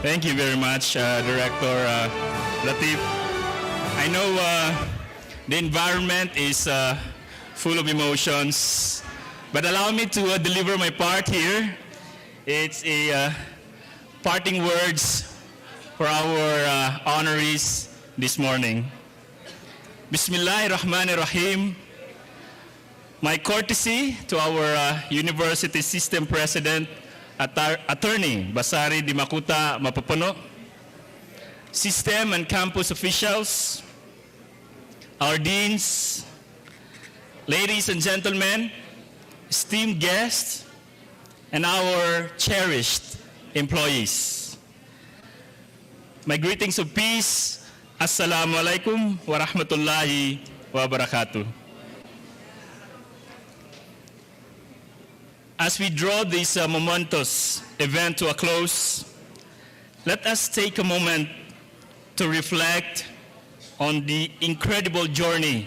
Thank you very much, Director Latif. I know the environment is full of emotions, but allow me to deliver my part here. It's a parting words for our honorees this morning. Bismillahirrahmanirrahim. My courtesy to our University System President, Attorney Basari Di Makuta Mapupuno, system and campus officials, our deans, ladies and gentlemen, esteemed guests, and our cherished employees. My greetings of peace Assalamualaikum warahmatullahi wabarakatuh. As we draw this momentous event to a close, let us take a moment to reflect on the incredible journey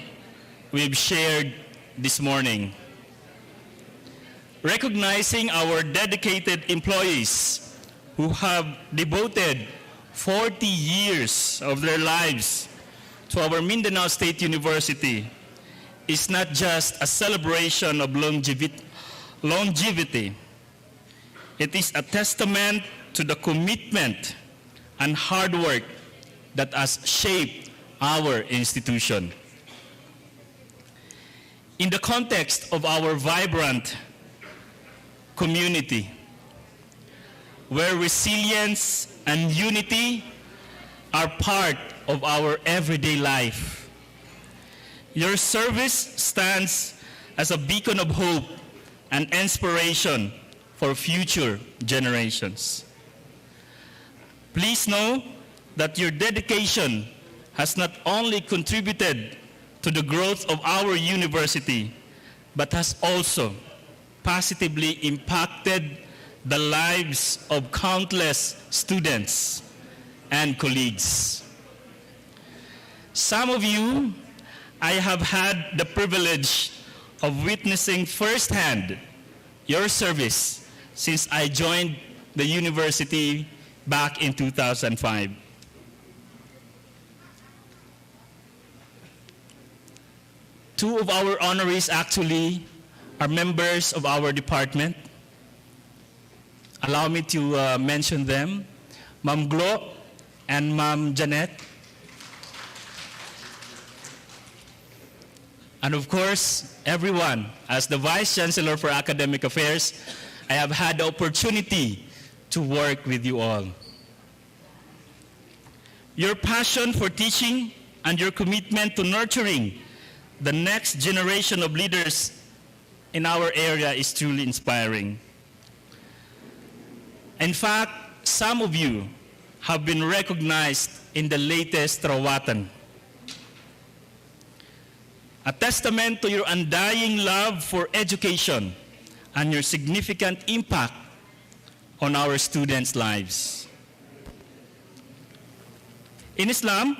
we've shared this morning. Recognizing our dedicated employees who have devoted 40 years of their lives to our Mindanao State University is not just a celebration of longevity. It is a testament to the commitment and hard work that has shaped our institution. In the context of our vibrant community, where resilience and unity are part of our everyday life, your service stands as a beacon of hope and inspiration for future generations. Please know that your dedication has not only contributed to the growth of our university, but has also positively impacted the lives of countless students and colleagues. Some of you, I have had the privilege of witnessing firsthand your service since I joined the university back in 2005. Two of our honorees actually are members of our department. Allow me to mention them, Ma'am Glo and Ma'am Janet. And of course, everyone, as the Vice Chancellor for Academic Affairs, I have had the opportunity to work with you all. Your passion for teaching and your commitment to nurturing the next generation of leaders in our area is truly inspiring. In fact, some of you have been recognized in the latest Rawatan, a testament to your undying love for education and your significant impact on our students' lives. In Islam,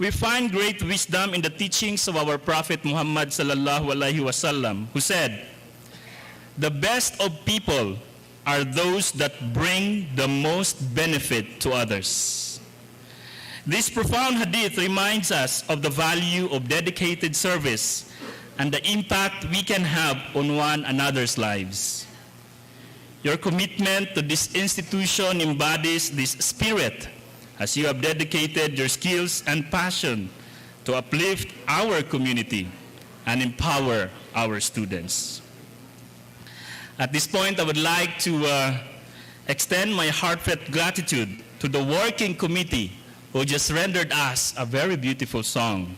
we find great wisdom in the teachings of our Prophet Muhammad sallallahu alaihi wasallam, who said, "The best of people are those that bring the most benefit to others." This profound hadith reminds us of the value of dedicated service and the impact we can have on one another's lives. Your commitment to this institution embodies this spirit, as you have dedicated your skills and passion to uplift our community and empower our students. At this point, I would like to extend my heartfelt gratitude to the working committee who just rendered us a very beautiful song,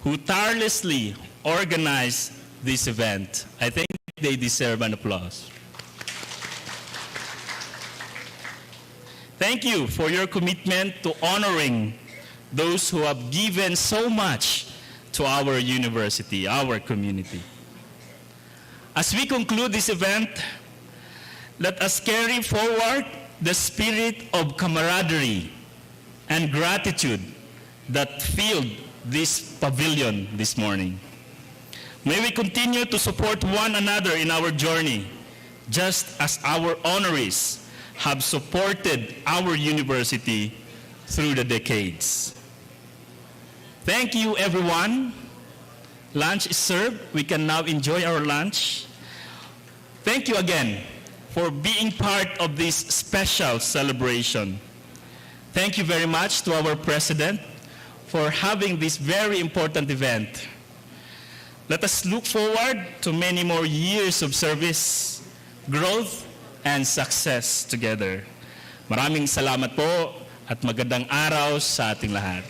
who tirelessly organized this event. I think they deserve an applause. Thank you for your commitment to honoring those who have given so much to our university, our community. As we conclude this event, let us carry forward the spirit of camaraderie and gratitude that filled this pavilion this morning. May we continue to support one another in our journey, just as our honorees have supported our university through the decades. Thank you, everyone. Lunch is served. We can now enjoy our lunch. Thank you again for being part of this special celebration. Thank you very much to our president for having this very important event. Let us look forward to many more years of service, growth, and success together. Maraming salamat po at magandang araw sa ating lahat.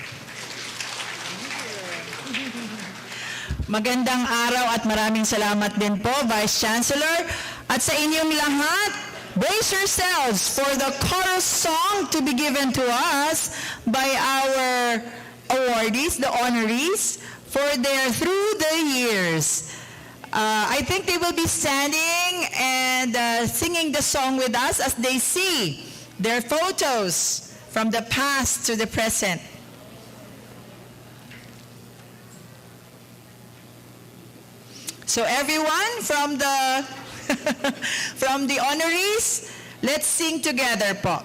Magandang araw at maraming salamat din po, Vice Chancellor. At sa inyong lahat, Brace yourselves for the chorus song to be given to us by our awardees, the honorees, for their Through the Years. I think they will be standing and singing the song with us as they see their photos from the past to the present. So everyone from the from the honorees, let's sing together po.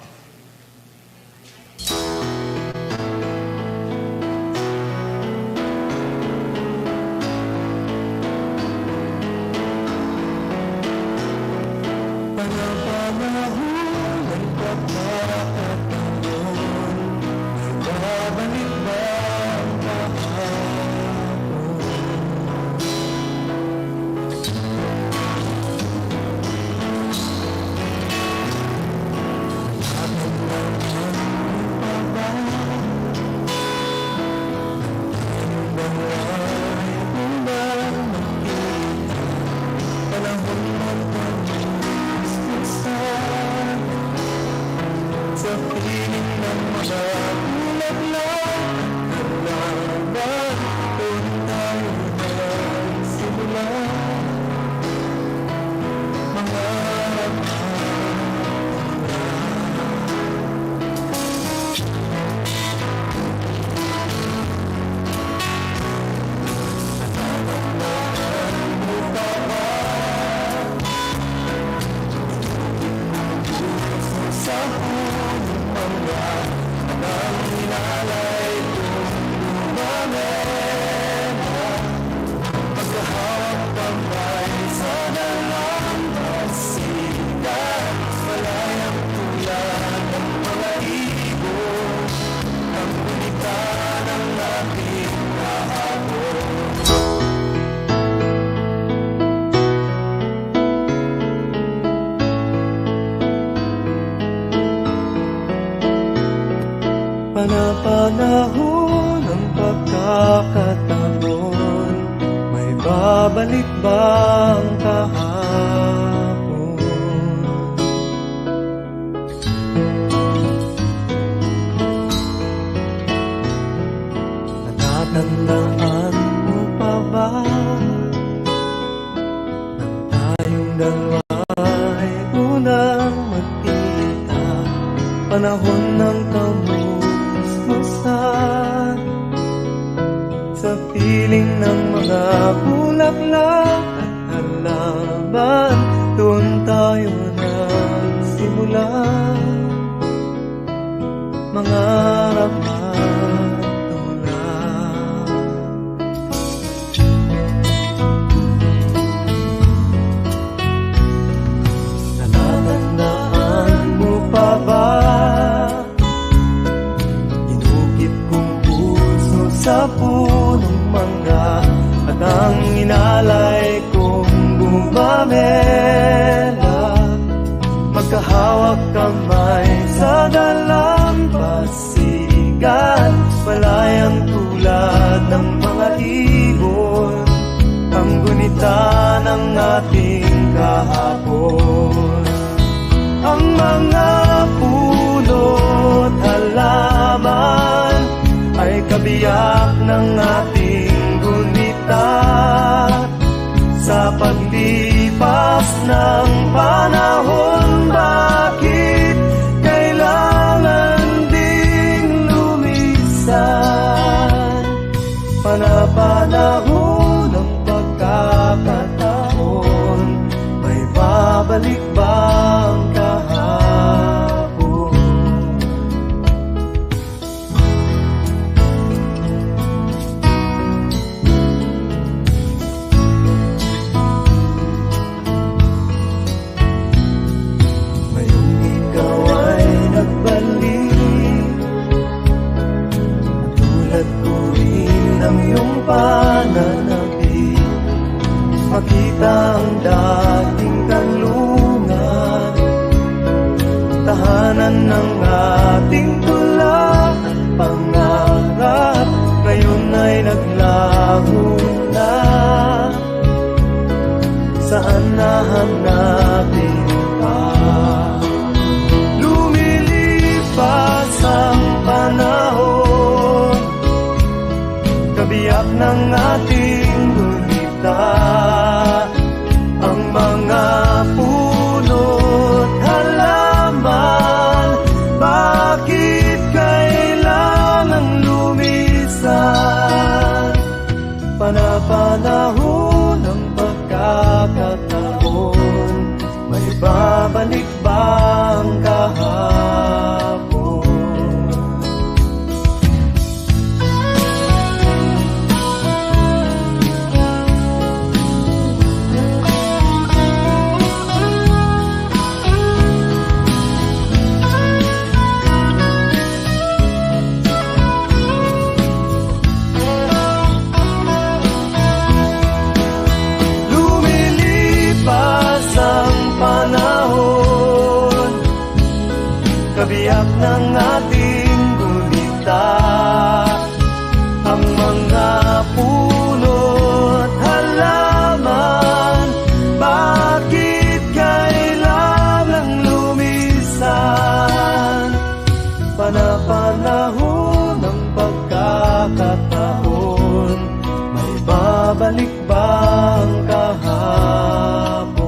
Panahon ng pagkakataon, may babalik bang kahapon? Natatandaan mo pa ba nang tayong dalawa'y unang magkita? Panahon ng kamusmusan sa piling ng mga bulaklak at halaman, doon tayo nagsimula mangarap at tulad. Natatandaan mo pa ba sa punong mangga at ang inalay kong gumamela, magkahawak kamay sa dalampasigan, malayang tulad ng mga ibon, ang gunita ng ating kahapon. Ang mga puno't halaman ay kabiyak ng ating gunita sa paglipas ng panahon. Bakit kailangan ding lumisan? Panahon ng pagkakataon, may babalik bang kahapon? Pananabik, makita ang dating kanlungan, tahanan ng ating tula at pangarap, ngayon ay naglaho na. Saan nahanapin pa? pagkakataon, may babalik ba ang kahapon?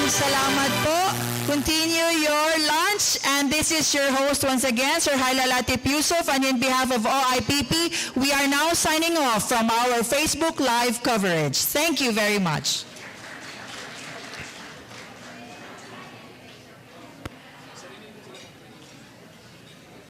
Salamat po. Continue your lunch. And this is your host once again, Sir Haila Latif Yusuf. And in behalf of OIPP, we are now signing off from our Facebook Live coverage. Thank you very much.